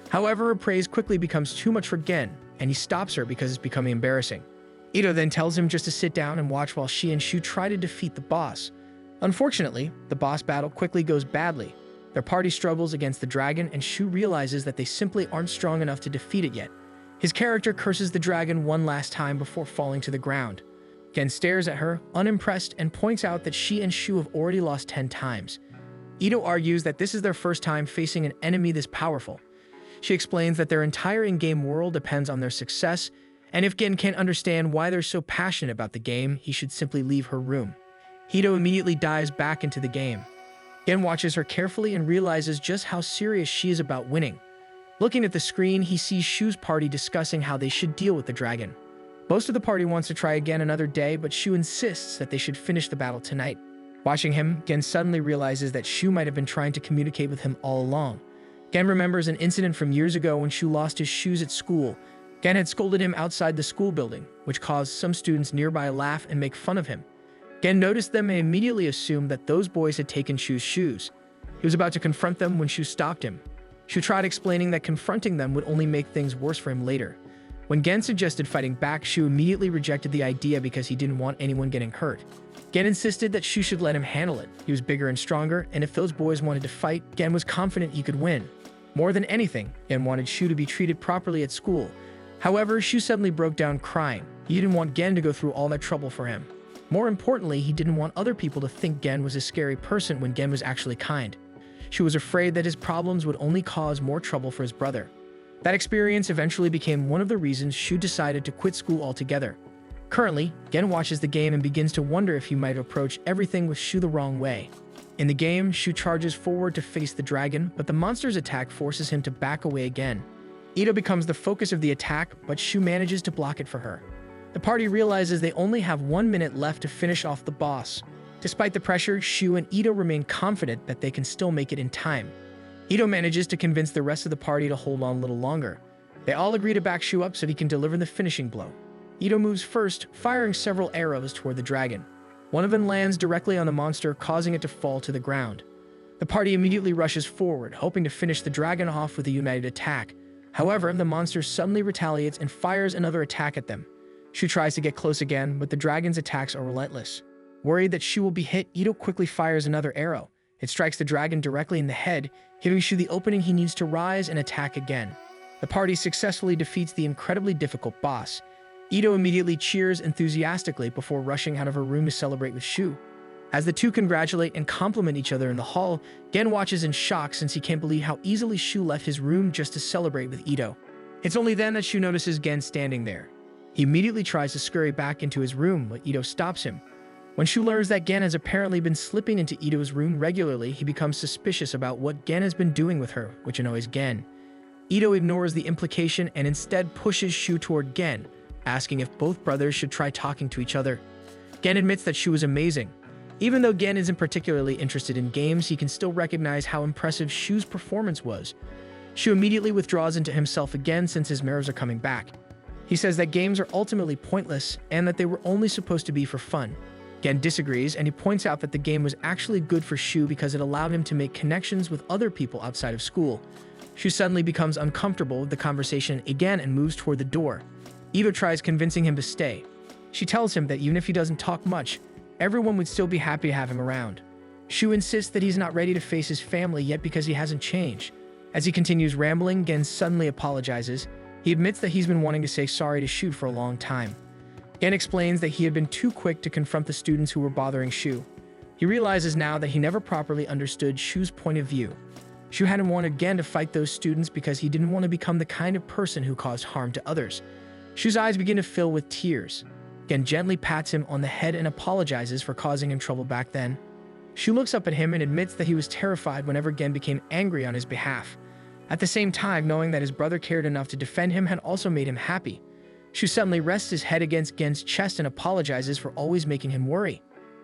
However, her praise quickly becomes too much for Gen, and he stops her because it's becoming embarrassing. Ito then tells him just to sit down and watch while she and Shu try to defeat the boss. Unfortunately, the boss battle quickly goes badly. Their party struggles against the dragon, and Shu realizes that they simply aren't strong enough to defeat it yet. His character curses the dragon one last time before falling to the ground. Gen stares at her, unimpressed, and points out that she and Shu have already lost 10 times. Ito argues that this is their first time facing an enemy this powerful. She explains that their entire in-game world depends on their success, and if Gen can't understand why they're so passionate about the game, he should simply leave her room. Ito immediately dives back into the game. Gen watches her carefully and realizes just how serious she is about winning. Looking at the screen, he sees Shu's party discussing how they should deal with the dragon. Most of the party wants to try again another day, but Shu insists that they should finish the battle tonight. Watching him, Gen suddenly realizes that Shu might have been trying to communicate with him all along. Gen remembers an incident from years ago when Shu lost his shoes at school. Gen had scolded him outside the school building, which caused some students nearby laugh and make fun of him. Gen noticed them and immediately assumed that those boys had taken Shu's shoes. He was about to confront them when Shu stopped him. Shu tried explaining that confronting them would only make things worse for him later. When Gen suggested fighting back, Shu immediately rejected the idea because he didn't want anyone getting hurt. Gen insisted that Shu should let him handle it. He was bigger and stronger, and if those boys wanted to fight, Gen was confident he could win. More than anything, Gen wanted Shu to be treated properly at school. However, Shu suddenly broke down crying. He didn't want Gen to go through all that trouble for him. More importantly, he didn't want other people to think Gen was a scary person when Gen was actually kind. Shu was afraid that his problems would only cause more trouble for his brother. That experience eventually became one of the reasons Shu decided to quit school altogether. Currently, Gen watches the game and begins to wonder if he might approach everything with Shu the wrong way. In the game, Shu charges forward to face the dragon, but the monster's attack forces him to back away again. Ito becomes the focus of the attack, but Shu manages to block it for her. The party realizes they only have 1 minute left to finish off the boss. Despite the pressure, Shu and Ito remain confident that they can still make it in time. Ito manages to convince the rest of the party to hold on a little longer. They all agree to back Shu up so he can deliver the finishing blow. Ito moves first, firing several arrows toward the dragon. One of them lands directly on the monster, causing it to fall to the ground. The party immediately rushes forward, hoping to finish the dragon off with a united attack. However, the monster suddenly retaliates and fires another attack at them. Shu tries to get close again, but the dragon's attacks are relentless. Worried that Shu will be hit, Ito quickly fires another arrow. It strikes the dragon directly in the head, giving Shu the opening he needs to rise and attack again. The party successfully defeats the incredibly difficult boss. Ito immediately cheers enthusiastically before rushing out of her room to celebrate with Shu. As the two congratulate and compliment each other in the hall, Gen watches in shock since he can't believe how easily Shu left his room just to celebrate with Ito. It's only then that Shu notices Gen standing there. He immediately tries to scurry back into his room, but Ito stops him. When Shu learns that Gen has apparently been slipping into Ito's room regularly, he becomes suspicious about what Gen has been doing with her, which annoys Gen. Ito ignores the implication and instead pushes Shu toward Gen, asking if both brothers should try talking to each other. Gen admits that Shu is amazing. Even though Gen isn't particularly interested in games, he can still recognize how impressive Shu's performance was. Shu immediately withdraws into himself again since his mirrors are coming back. He says that games are ultimately pointless and that they were only supposed to be for fun. Gen disagrees, and he points out that the game was actually good for Shu because it allowed him to make connections with other people outside of school. Shu suddenly becomes uncomfortable with the conversation again and moves toward the door. Ito tries convincing him to stay. She tells him that even if he doesn't talk much, everyone would still be happy to have him around. Shu insists that he's not ready to face his family yet because he hasn't changed. As he continues rambling, Gen suddenly apologizes. He admits that he's been wanting to say sorry to Shu for a long time. Gen explains that he had been too quick to confront the students who were bothering Shu. He realizes now that he never properly understood Shu's point of view. Shu hadn't wanted Gen to fight those students because he didn't want to become the kind of person who caused harm to others. Shu's eyes begin to fill with tears. Gen gently pats him on the head and apologizes for causing him trouble back then. Shu looks up at him and admits that he was terrified whenever Gen became angry on his behalf. At the same time, knowing that his brother cared enough to defend him had also made him happy. Shu suddenly rests his head against Gen's chest and apologizes for always making him worry.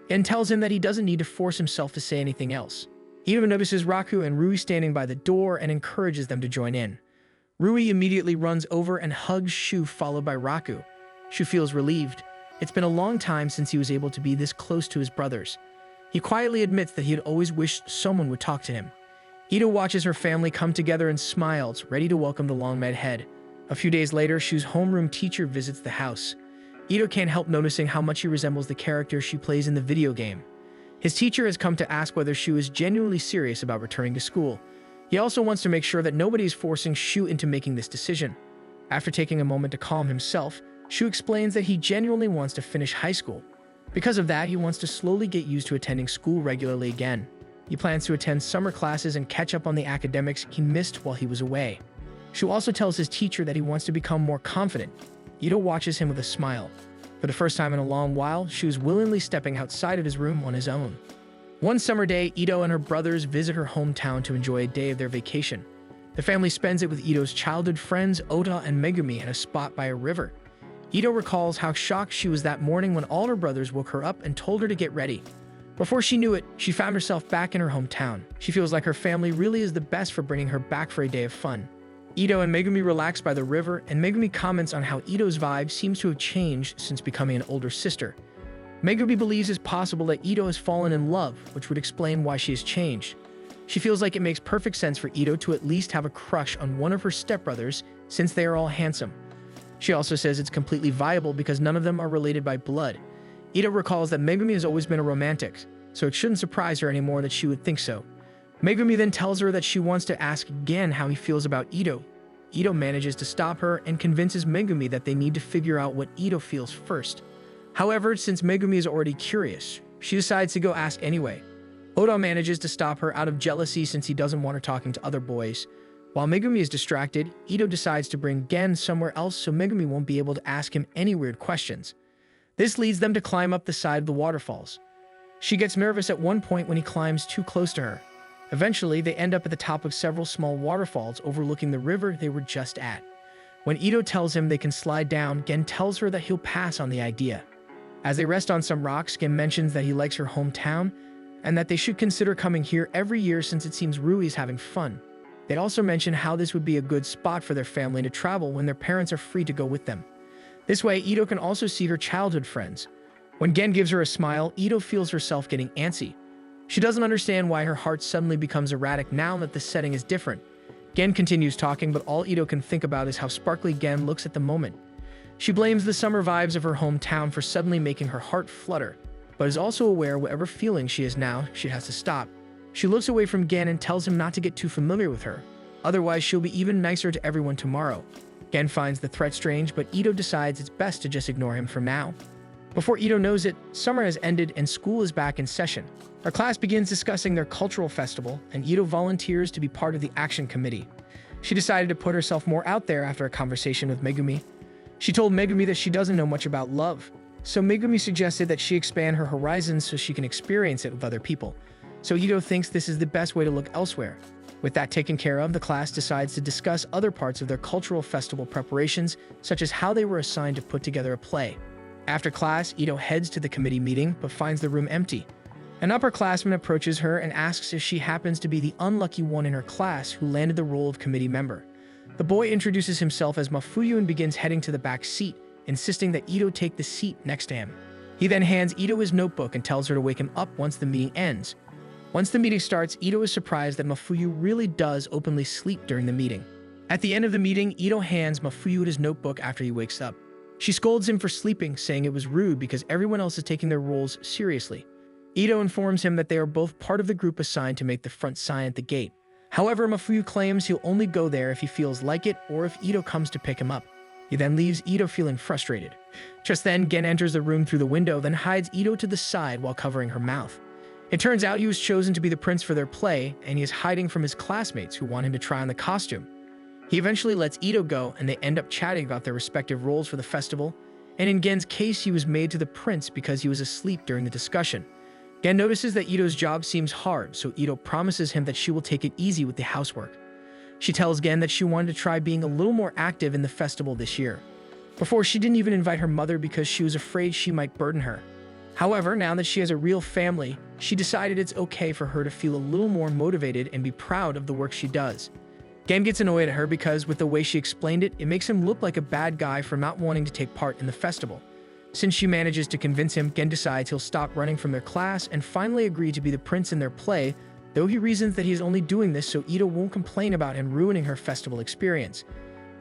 Gen tells him that he doesn't need to force himself to say anything else. He even notices Raku and Rui standing by the door and encourages them to join in. Rui immediately runs over and hugs Shu, followed by Raku. Shu feels relieved. It's been a long time since he was able to be this close to his brothers. He quietly admits that he had always wished someone would talk to him. Ito watches her family come together and smiles, ready to welcome the long-mad head. A few days later, Shu's homeroom teacher visits the house. Ito can't help noticing how much he resembles the character she plays in the video game. His teacher has come to ask whether Shu is genuinely serious about returning to school. He also wants to make sure that nobody is forcing Shu into making this decision. After taking a moment to calm himself, Shu explains that he genuinely wants to finish high school. Because of that, he wants to slowly get used to attending school regularly again. He plans to attend summer classes and catch up on the academics he missed while he was away. Shu also tells his teacher that he wants to become more confident. Ito watches him with a smile. For the first time in a long while, Shu's willingly stepping outside of his room on his own. One summer day, Ito and her brothers visit her hometown to enjoy a day of their vacation. The family spends it with Ito's childhood friends Ota and Megumi at a spot by a river. Ito recalls how shocked she was that morning when all her brothers woke her up and told her to get ready. Before she knew it, she found herself back in her hometown. She feels like her family really is the best for bringing her back for a day of fun. Ito and Megumi relax by the river, and Megumi comments on how Ito's vibe seems to have changed since becoming an older sister. Megumi believes it's possible that Ito has fallen in love, which would explain why she has changed. She feels like it makes perfect sense for Ito to at least have a crush on one of her stepbrothers, since they are all handsome. She also says it's completely viable because none of them are related by blood. Ito recalls that Megumi has always been a romantic, so it shouldn't surprise her anymore that she would think so. Megumi then tells her that she wants to ask Gen how he feels about Ito. Ito manages to stop her and convinces Megumi that they need to figure out what Ito feels first. However, since Megumi is already curious, she decides to go ask anyway. Oda manages to stop her out of jealousy since he doesn't want her talking to other boys. While Megumi is distracted, Ito decides to bring Gen somewhere else so Megumi won't be able to ask him any weird questions. This leads them to climb up the side of the waterfalls. She gets nervous at one point when he climbs too close to her. Eventually, they end up at the top of several small waterfalls overlooking the river they were just at. When Ito tells him they can slide down, Gen tells her that he'll pass on the idea. As they rest on some rocks, Gen mentions that he likes her hometown and that they should consider coming here every year since it seems Rui is having fun. They also mention how this would be a good spot for their family to travel when their parents are free to go with them. This way, Ito can also see her childhood friends. When Gen gives her a smile, Ito feels herself getting antsy. She doesn't understand why her heart suddenly becomes erratic now that the setting is different. Gen continues talking, but all Ito can think about is how sparkly Gen looks at the moment. She blames the summer vibes of her hometown for suddenly making her heart flutter, but is also aware whatever feeling she is now, she has to stop. She looks away from Gen and tells him not to get too familiar with her, otherwise she'll be even nicer to everyone tomorrow. Gen finds the threat strange, but Ito decides it's best to just ignore him for now. Before Ito knows it, summer has ended and school is back in session. Our class begins discussing their cultural festival, and Ito volunteers to be part of the action committee. She decided to put herself more out there after a conversation with Megumi. She told Megumi that she doesn't know much about love, so Megumi suggested that she expand her horizons so she can experience it with other people. So Ito thinks this is the best way to look elsewhere. With that taken care of, the class decides to discuss other parts of their cultural festival preparations, such as how they were assigned to put together a play. After class, Ito heads to the committee meeting, but finds the room empty. An upperclassman approaches her and asks if she happens to be the unlucky one in her class who landed the role of committee member. The boy introduces himself as Mafuyu and begins heading to the back seat, insisting that Ito take the seat next to him. He then hands Ito his notebook and tells her to wake him up once the meeting ends. Once the meeting starts, Ito is surprised that Mafuyu really does openly sleep during the meeting. At the end of the meeting, Ito hands Mafuyu his notebook after he wakes up. She scolds him for sleeping, saying it was rude because everyone else is taking their roles seriously. Ito informs him that they are both part of the group assigned to make the front sign at the gate. However, Mafuyu claims he'll only go there if he feels like it or if Ito comes to pick him up. He then leaves Ito feeling frustrated. Just then, Gen enters the room through the window, then hides Ito to the side while covering her mouth. It turns out he was chosen to be the prince for their play, and he is hiding from his classmates who want him to try on the costume. He eventually lets Ito go, and they end up chatting about their respective roles for the festival, and in Gen's case, he was made to the prince because he was asleep during the discussion. Gen notices that Ito's job seems hard, so Ito promises him that she will take it easy with the housework. She tells Gen that she wanted to try being a little more active in the festival this year. Before, she didn't even invite her mother because she was afraid she might burden her. However, now that she has a real family, she decided it's okay for her to feel a little more motivated and be proud of the work she does. Gen gets annoyed at her because, with the way she explained it, it makes him look like a bad guy for not wanting to take part in the festival. Since she manages to convince him, Gen decides he'll stop running from their class and finally agree to be the prince in their play, though he reasons that he is only doing this so Ito won't complain about him ruining her festival experience.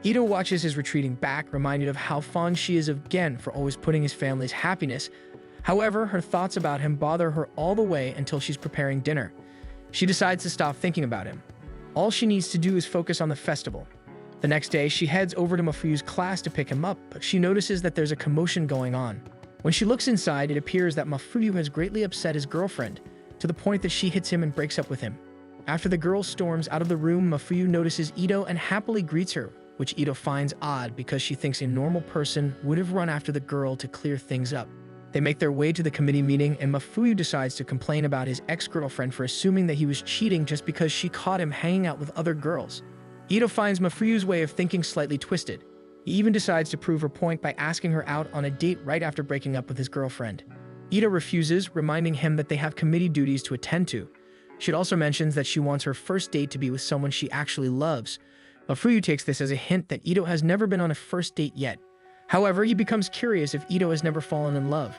Ito watches his retreating back, reminded of how fond she is of Gen for always putting his family's happiness. However, her thoughts about him bother her all the way until she's preparing dinner. She decides to stop thinking about him. All she needs to do is focus on the festival. The next day, she heads over to Mafuyu's class to pick him up, but she notices that there's a commotion going on. When she looks inside, it appears that Mafuyu has greatly upset his girlfriend, to the point that she hits him and breaks up with him. After the girl storms out of the room, Mafuyu notices Ito and happily greets her, which Ito finds odd because she thinks a normal person would have run after the girl to clear things up. They make their way to the committee meeting, and Mafuyu decides to complain about his ex-girlfriend for assuming that he was cheating just because she caught him hanging out with other girls. Ito finds Mafuyu's way of thinking slightly twisted. He even decides to prove her point by asking her out on a date right after breaking up with his girlfriend. Ito refuses, reminding him that they have committee duties to attend to. She also mentions that she wants her first date to be with someone she actually loves. Mafuyu takes this as a hint that Ito has never been on a first date yet. However, he becomes curious if Ito has never fallen in love.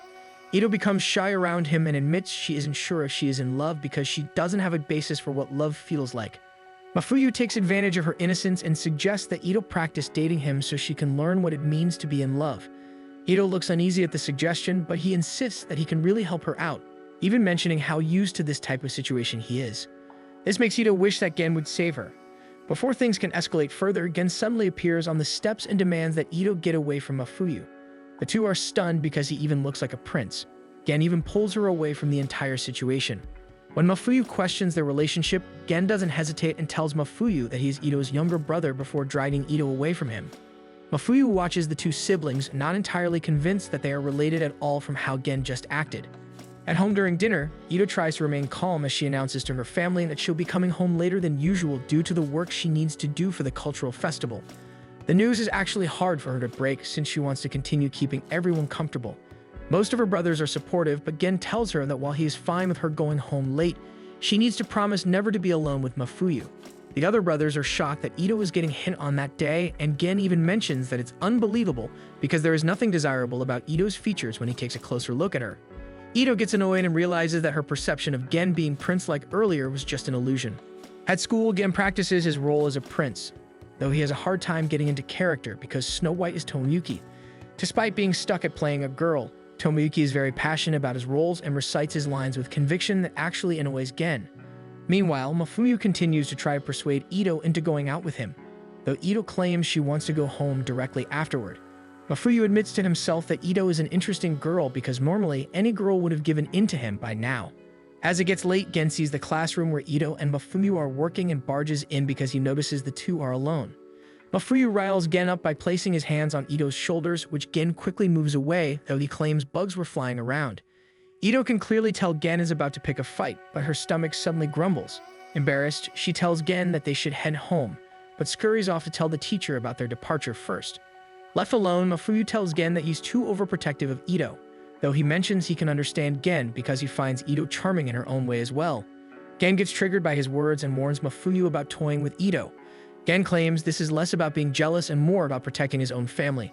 Ito becomes shy around him and admits she isn't sure if she is in love because she doesn't have a basis for what love feels like. Mafuyu takes advantage of her innocence and suggests that Ito practice dating him so she can learn what it means to be in love. Ito looks uneasy at the suggestion, but he insists that he can really help her out, even mentioning how used to this type of situation he is. This makes Ito wish that Gen would save her. Before things can escalate further, Gen suddenly appears on the steps and demands that Ito get away from Mafuyu. The two are stunned because he even looks like a prince. Gen even pulls her away from the entire situation. When Mafuyu questions their relationship, Gen doesn't hesitate and tells Mafuyu that he is Ito's younger brother before driving Ito away from him. Mafuyu watches the two siblings, not entirely convinced that they are related at all from how Gen just acted. At home during dinner, Ito tries to remain calm as she announces to her family that she'll be coming home later than usual due to the work she needs to do for the cultural festival. The news is actually hard for her to break since she wants to continue keeping everyone comfortable. Most of her brothers are supportive, but Gen tells her that while he is fine with her going home late, she needs to promise never to be alone with Mafuyu. The other brothers are shocked that Ito is getting hit on that day, and Gen even mentions that it's unbelievable because there is nothing desirable about Ito's features when he takes a closer look at her. Ito gets annoyed and realizes that her perception of Gen being prince-like earlier was just an illusion. At school, Gen practices his role as a prince, though he has a hard time getting into character because Snow White is Tomoyuki. Despite being stuck at playing a girl, Tomoyuki is very passionate about his roles and recites his lines with conviction that actually annoys Gen. Meanwhile, Mafuyu continues to try to persuade Ito into going out with him, though Ito claims she wants to go home directly afterward. Mafuyu admits to himself that Ito is an interesting girl because normally any girl would have given in to him by now. As it gets late, Gen sees the classroom where Ito and Mafuyu are working and barges in because he notices the two are alone. Mafuyu riles Gen up by placing his hands on Ito's shoulders, which Gen quickly moves away, though he claims bugs were flying around. Ito can clearly tell Gen is about to pick a fight, but her stomach suddenly grumbles. Embarrassed, she tells Gen that they should head home, but scurries off to tell the teacher about their departure first. Left alone, Mafuyu tells Gen that he's too overprotective of Ito, though he mentions he can understand Gen because he finds Ito charming in her own way as well. Gen gets triggered by his words and warns Mafuyu about toying with Ito. Gen claims this is less about being jealous and more about protecting his own family.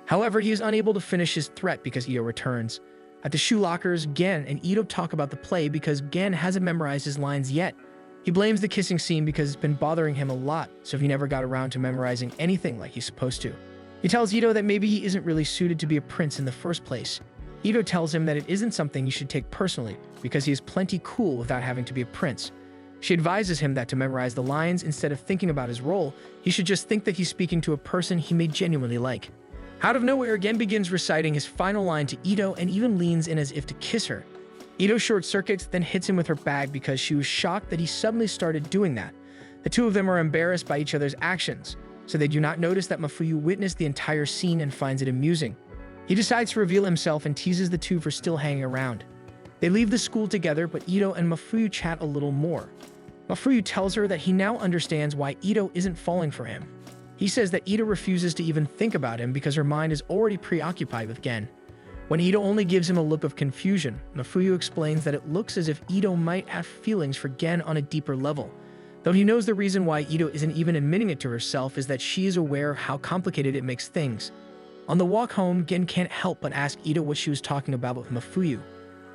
However, he is unable to finish his threat because Ito returns. At the shoe lockers, Gen and Ito talk about the play because Gen hasn't memorized his lines yet. He blames the kissing scene because it's been bothering him a lot, so he never got around to memorizing anything like he's supposed to. He tells Ito that maybe he isn't really suited to be a prince in the first place. Ito tells him that it isn't something he should take personally because he is plenty cool without having to be a prince. She advises him that to memorize the lines instead of thinking about his role, he should just think that he's speaking to a person he may genuinely like. Out of nowhere, Gen begins reciting his final line to Ito and even leans in as if to kiss her. Ito short-circuits, then hits him with her bag because she was shocked that he suddenly started doing that. The two of them are embarrassed by each other's actions, so they do not notice that Mafuyu witnessed the entire scene and finds it amusing. He decides to reveal himself and teases the two for still hanging around. They leave the school together, but Ito and Mafuyu chat a little more. Mafuyu tells her that he now understands why Ito isn't falling for him. He says that Ito refuses to even think about him because her mind is already preoccupied with Gen. When Ito only gives him a look of confusion, Mafuyu explains that it looks as if Ito might have feelings for Gen on a deeper level. Though he knows the reason why Ito isn't even admitting it to herself is that she is aware of how complicated it makes things. On the walk home, Gen can't help but ask Ito what she was talking about with Mafuyu.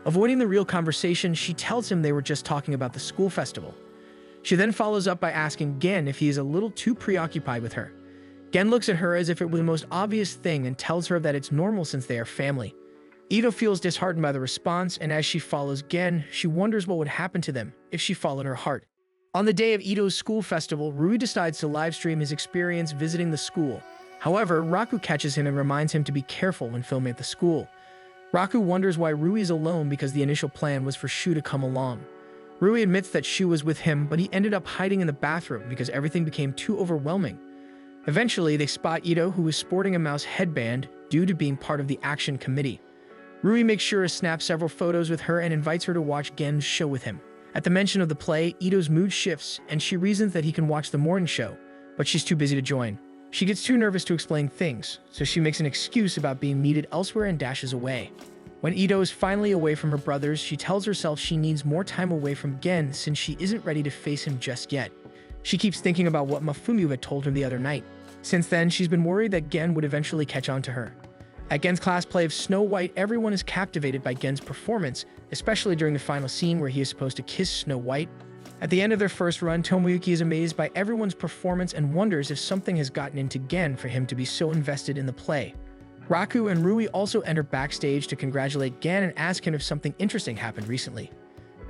Avoiding the real conversation, she tells him they were just talking about the school festival. She then follows up by asking Gen if he is a little too preoccupied with her. Gen looks at her as if it was the most obvious thing and tells her that it's normal since they are family. Ito feels disheartened by the response, and as she follows Gen, she wonders what would happen to them if she followed her heart. On the day of Ito's school festival, Rui decides to livestream his experience visiting the school. However, Raku catches him and reminds him to be careful when filming at the school. Raku wonders why Rui is alone because the initial plan was for Shu to come along. Rui admits that Shu was with him, but he ended up hiding in the bathroom because everything became too overwhelming. Eventually, they spot Ito, who is sporting a mouse headband due to being part of the action committee. Rui makes sure to snap several photos with her and invites her to watch Gen's show with him. At the mention of the play, Ito's mood shifts, and she reasons that he can watch the morning show, but she's too busy to join. She gets too nervous to explain things, so she makes an excuse about being needed elsewhere and dashes away. When Ito is finally away from her brothers, she tells herself she needs more time away from Gen since she isn't ready to face him just yet. She keeps thinking about what Mafuyu had told her the other night. Since then, she's been worried that Gen would eventually catch on to her. At Gen's class play of Snow White, everyone is captivated by Gen's performance, especially during the final scene where he is supposed to kiss Snow White. At the end of their first run, Tomoyuki is amazed by everyone's performance and wonders if something has gotten into Gen for him to be so invested in the play. Raku and Rui also enter backstage to congratulate Gen and ask him if something interesting happened recently.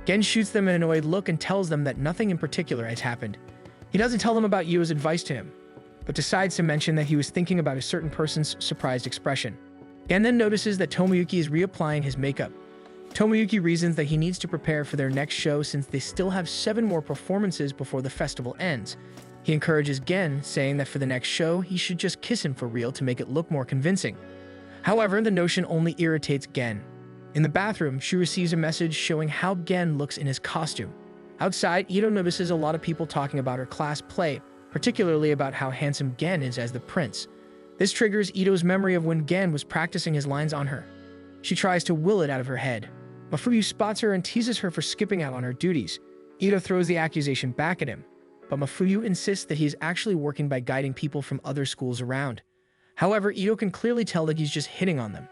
Gen shoots them an annoyed look and tells them that nothing in particular has happened. He doesn't tell them about Yuo's advice to him, but decides to mention that he was thinking about a certain person's surprised expression. Gen then notices that Tomoyuki is reapplying his makeup. Tomoyuki reasons that he needs to prepare for their next show since they still have 7 more performances before the festival ends. He encourages Gen, saying that for the next show, he should just kiss him for real to make it look more convincing. However, the notion only irritates Gen. In the bathroom, she receives a message showing how Gen looks in his costume. Outside, Ito notices a lot of people talking about her class play, particularly about how handsome Gen is as the prince. This triggers Ito's memory of when Gen was practicing his lines on her. She tries to will it out of her head. Mafuyu spots her and teases her for skipping out on her duties. Ito throws the accusation back at him, but Mafuyu insists that he is actually working by guiding people from other schools around. However, Ito can clearly tell that he's just hitting on them.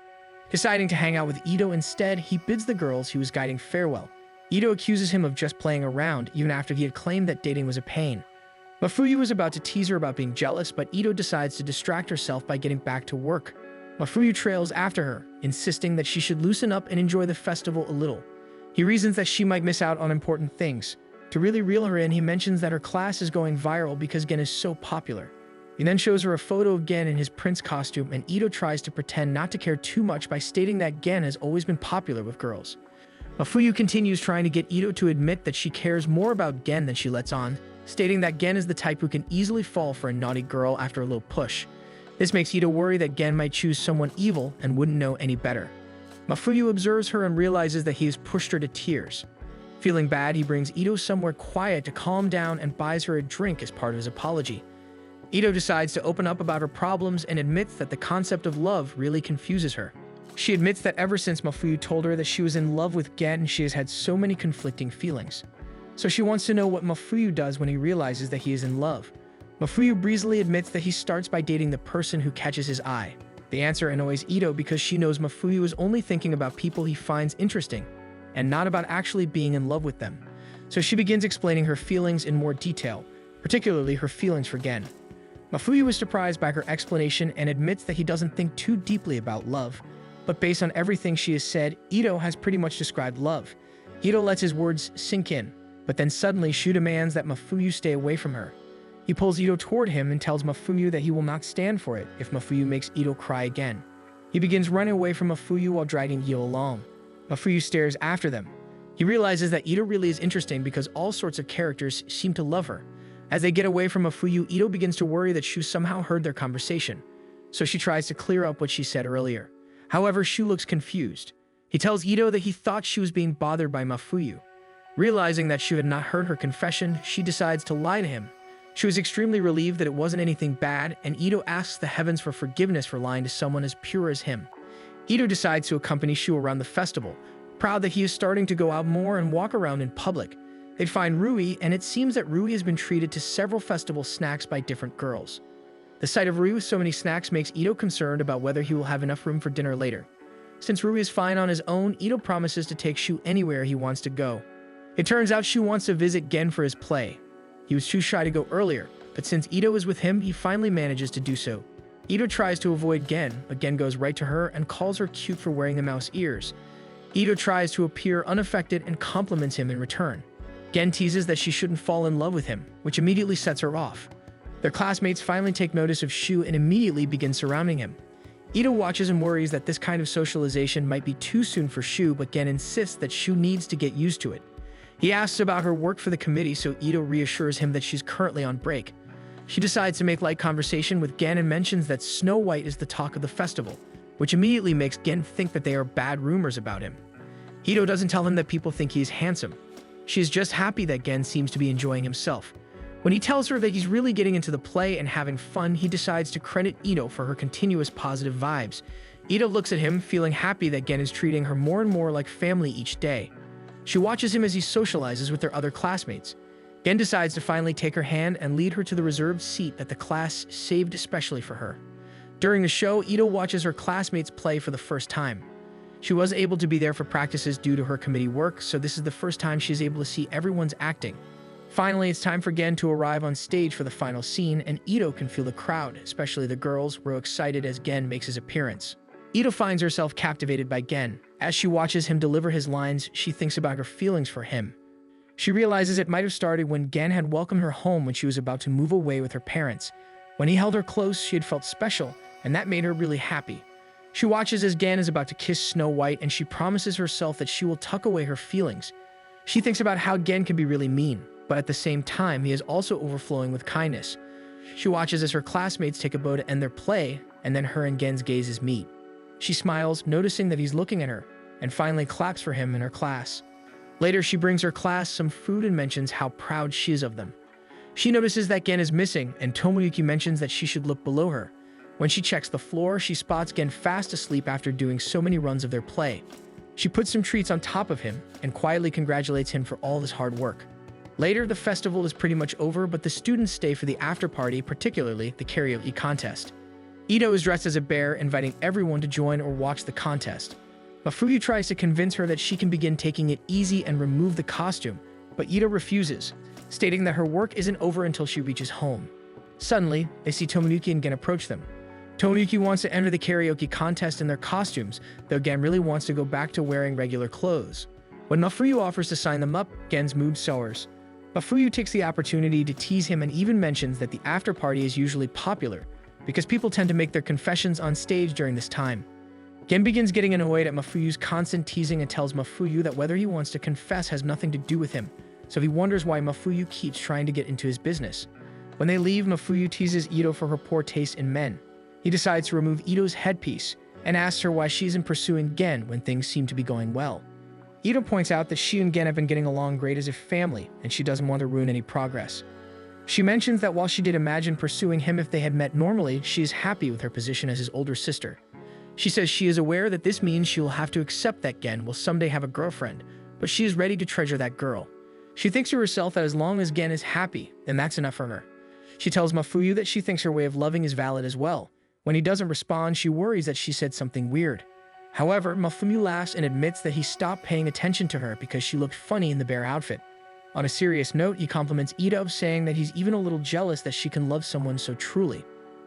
Deciding to hang out with Ito instead, he bids the girls he was guiding farewell. Ito accuses him of just playing around, even after he had claimed that dating was a pain. Mafuyu is about to tease her about being jealous, but Ito decides to distract herself by getting back to work. Mafuyu trails after her, insisting that she should loosen up and enjoy the festival a little. He reasons that she might miss out on important things. To really reel her in, he mentions that her class is going viral because Gen is so popular. He then shows her a photo of Gen in his prince costume, and Ito tries to pretend not to care too much by stating that Gen has always been popular with girls. Mafuyu continues trying to get Ito to admit that she cares more about Gen than she lets on, stating that Gen is the type who can easily fall for a naughty girl after a little push. This makes Ito worry that Gen might choose someone evil and wouldn't know any better. Mafuyu observes her and realizes that he has pushed her to tears. Feeling bad, he brings Ito somewhere quiet to calm down and buys her a drink as part of his apology. Ito decides to open up about her problems and admits that the concept of love really confuses her. She admits that ever since Mafuyu told her that she was in love with Gen, she has had so many conflicting feelings. So she wants to know what Mafuyu does when he realizes that he is in love. Mafuyu breezily admits that he starts by dating the person who catches his eye. The answer annoys Ito because she knows Mafuyu is only thinking about people he finds interesting, and not about actually being in love with them. So she begins explaining her feelings in more detail, particularly her feelings for Gen. Mafuyu is surprised by her explanation and admits that he doesn't think too deeply about love, but based on everything she has said, Ito has pretty much described love. Ito lets his words sink in, but then suddenly Shu demands that Mafuyu stay away from her. He pulls Ito toward him and tells Mafuyu that he will not stand for it if Mafuyu makes Ito cry again. He begins running away from Mafuyu while dragging Ito along. Mafuyu stares after them. He realizes that Ito really is interesting because all sorts of characters seem to love her. As they get away from Mafuyu, Ito begins to worry that Shu somehow heard their conversation, so she tries to clear up what she said earlier. However, Shu looks confused. He tells Ito that he thought she was being bothered by Mafuyu. Realizing that Shu had not heard her confession, she decides to lie to him. She was extremely relieved that it wasn't anything bad, and Ito asks the heavens for forgiveness for lying to someone as pure as him. Ito decides to accompany Shu around the festival, proud that he is starting to go out more and walk around in public. They find Rui, and it seems that Rui has been treated to several festival snacks by different girls. The sight of Rui with so many snacks makes Ito concerned about whether he will have enough room for dinner later. Since Rui is fine on his own, Ito promises to take Shu anywhere he wants to go. It turns out Shu wants to visit Gen for his play. He was too shy to go earlier, but since Ito is with him, he finally manages to do so. Ito tries to avoid Gen, but Gen goes right to her and calls her cute for wearing the mouse ears. Ito tries to appear unaffected and compliments him in return. Gen teases that she shouldn't fall in love with him, which immediately sets her off. Their classmates finally take notice of Shu and immediately begin surrounding him. Ito watches and worries that this kind of socialization might be too soon for Shu, but Gen insists that Shu needs to get used to it. He asks about her work for the committee, so Ito reassures him that she's currently on break. She decides to make light conversation with Gen and mentions that Snow White is the talk of the festival, which immediately makes Gen think that they are bad rumors about him. Ito doesn't tell him that people think he is handsome. She is just happy that Gen seems to be enjoying himself. When he tells her that he's really getting into the play and having fun, he decides to credit Ito for her continuous positive vibes. Ito looks at him, feeling happy that Gen is treating her more and more like family each day. She watches him as he socializes with their other classmates. Gen decides to finally take her hand and lead her to the reserved seat that the class saved especially for her. During the show, Ito watches her classmates play for the first time. She was able to be there for practices due to her committee work, so this is the first time she is able to see everyone's acting. Finally, it's time for Gen to arrive on stage for the final scene, and Ito can feel the crowd, especially the girls, grow excited as Gen makes his appearance. Ito finds herself captivated by Gen. As she watches him deliver his lines, she thinks about her feelings for him. She realizes it might have started when Gen had welcomed her home when she was about to move away with her parents. When he held her close, she had felt special, and that made her really happy. She watches as Gen is about to kiss Snow White, and she promises herself that she will tuck away her feelings. She thinks about how Gen can be really mean, but at the same time, he is also overflowing with kindness. She watches as her classmates take a bow to end their play, and then her and Gen's gazes meet. She smiles, noticing that he's looking at her, and finally claps for him in her class. Later, she brings her class some food and mentions how proud she is of them. She notices that Gen is missing, and Tomoyuki mentions that she should look below her. When she checks the floor, she spots Gen fast asleep after doing so many runs of their play. She puts some treats on top of him and quietly congratulates him for all his hard work. Later, the festival is pretty much over, but the students stay for the after party, particularly the karaoke contest. Ito is dressed as a bear, inviting everyone to join or watch the contest. Mafuyu tries to convince her that she can begin taking it easy and remove the costume, but Ito refuses, stating that her work isn't over until she reaches home. Suddenly, they see Tomoyuki and Gen approach them. Tomoyuki wants to enter the karaoke contest in their costumes, though Gen really wants to go back to wearing regular clothes. When Mafuyu offers to sign them up, Gen's mood sours. Mafuyu takes the opportunity to tease him and even mentions that the after party is usually popular, because people tend to make their confessions on stage during this time. Gen begins getting annoyed at Mafuyu's constant teasing and tells Mafuyu that whether he wants to confess has nothing to do with him, so he wonders why Mafuyu keeps trying to get into his business. When they leave, Mafuyu teases Ito for her poor taste in men. He decides to remove Ito's headpiece and asks her why she isn't pursuing Gen when things seem to be going well. Ito points out that she and Gen have been getting along great as a family, and she doesn't want to ruin any progress. She mentions that while she did imagine pursuing him if they had met normally, she is happy with her position as his older sister. She says she is aware that this means she will have to accept that Gen will someday have a girlfriend, but she is ready to treasure that girl. She thinks to herself that as long as Gen is happy, then that's enough for her. She tells Mafuyu that she thinks her way of loving is valid as well. When he doesn't respond, she worries that she said something weird. However, Mafuyu laughs and admits that he stopped paying attention to her because she looked funny in the bear outfit. On a serious note, he compliments Ito, saying that he's even a little jealous that she can love someone so truly.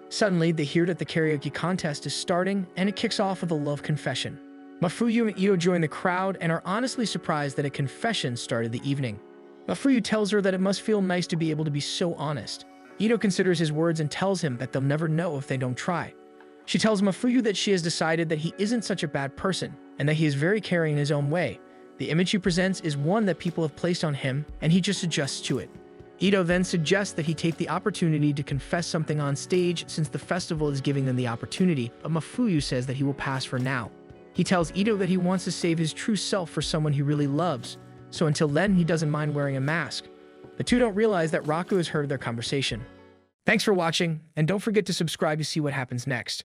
Suddenly, they hear that the karaoke contest is starting, and it kicks off with a love confession. Mafuyu and Ito join the crowd and are honestly surprised that a confession started the evening. Mafuyu tells her that it must feel nice to be able to be so honest. Ito considers his words and tells him that they'll never know if they don't try. She tells Mafuyu that she has decided that he isn't such a bad person, and that he is very caring in his own way. The image he presents is one that people have placed on him, and he just adjusts to it. Ito then suggests that he take the opportunity to confess something on stage since the festival is giving them the opportunity, but Mafuyu says that he will pass for now. He tells Ito that he wants to save his true self for someone he really loves, so until then he doesn't mind wearing a mask. The two don't realize that Raku has heard their conversation. Thanks for watching, and don't forget to subscribe to see what happens next.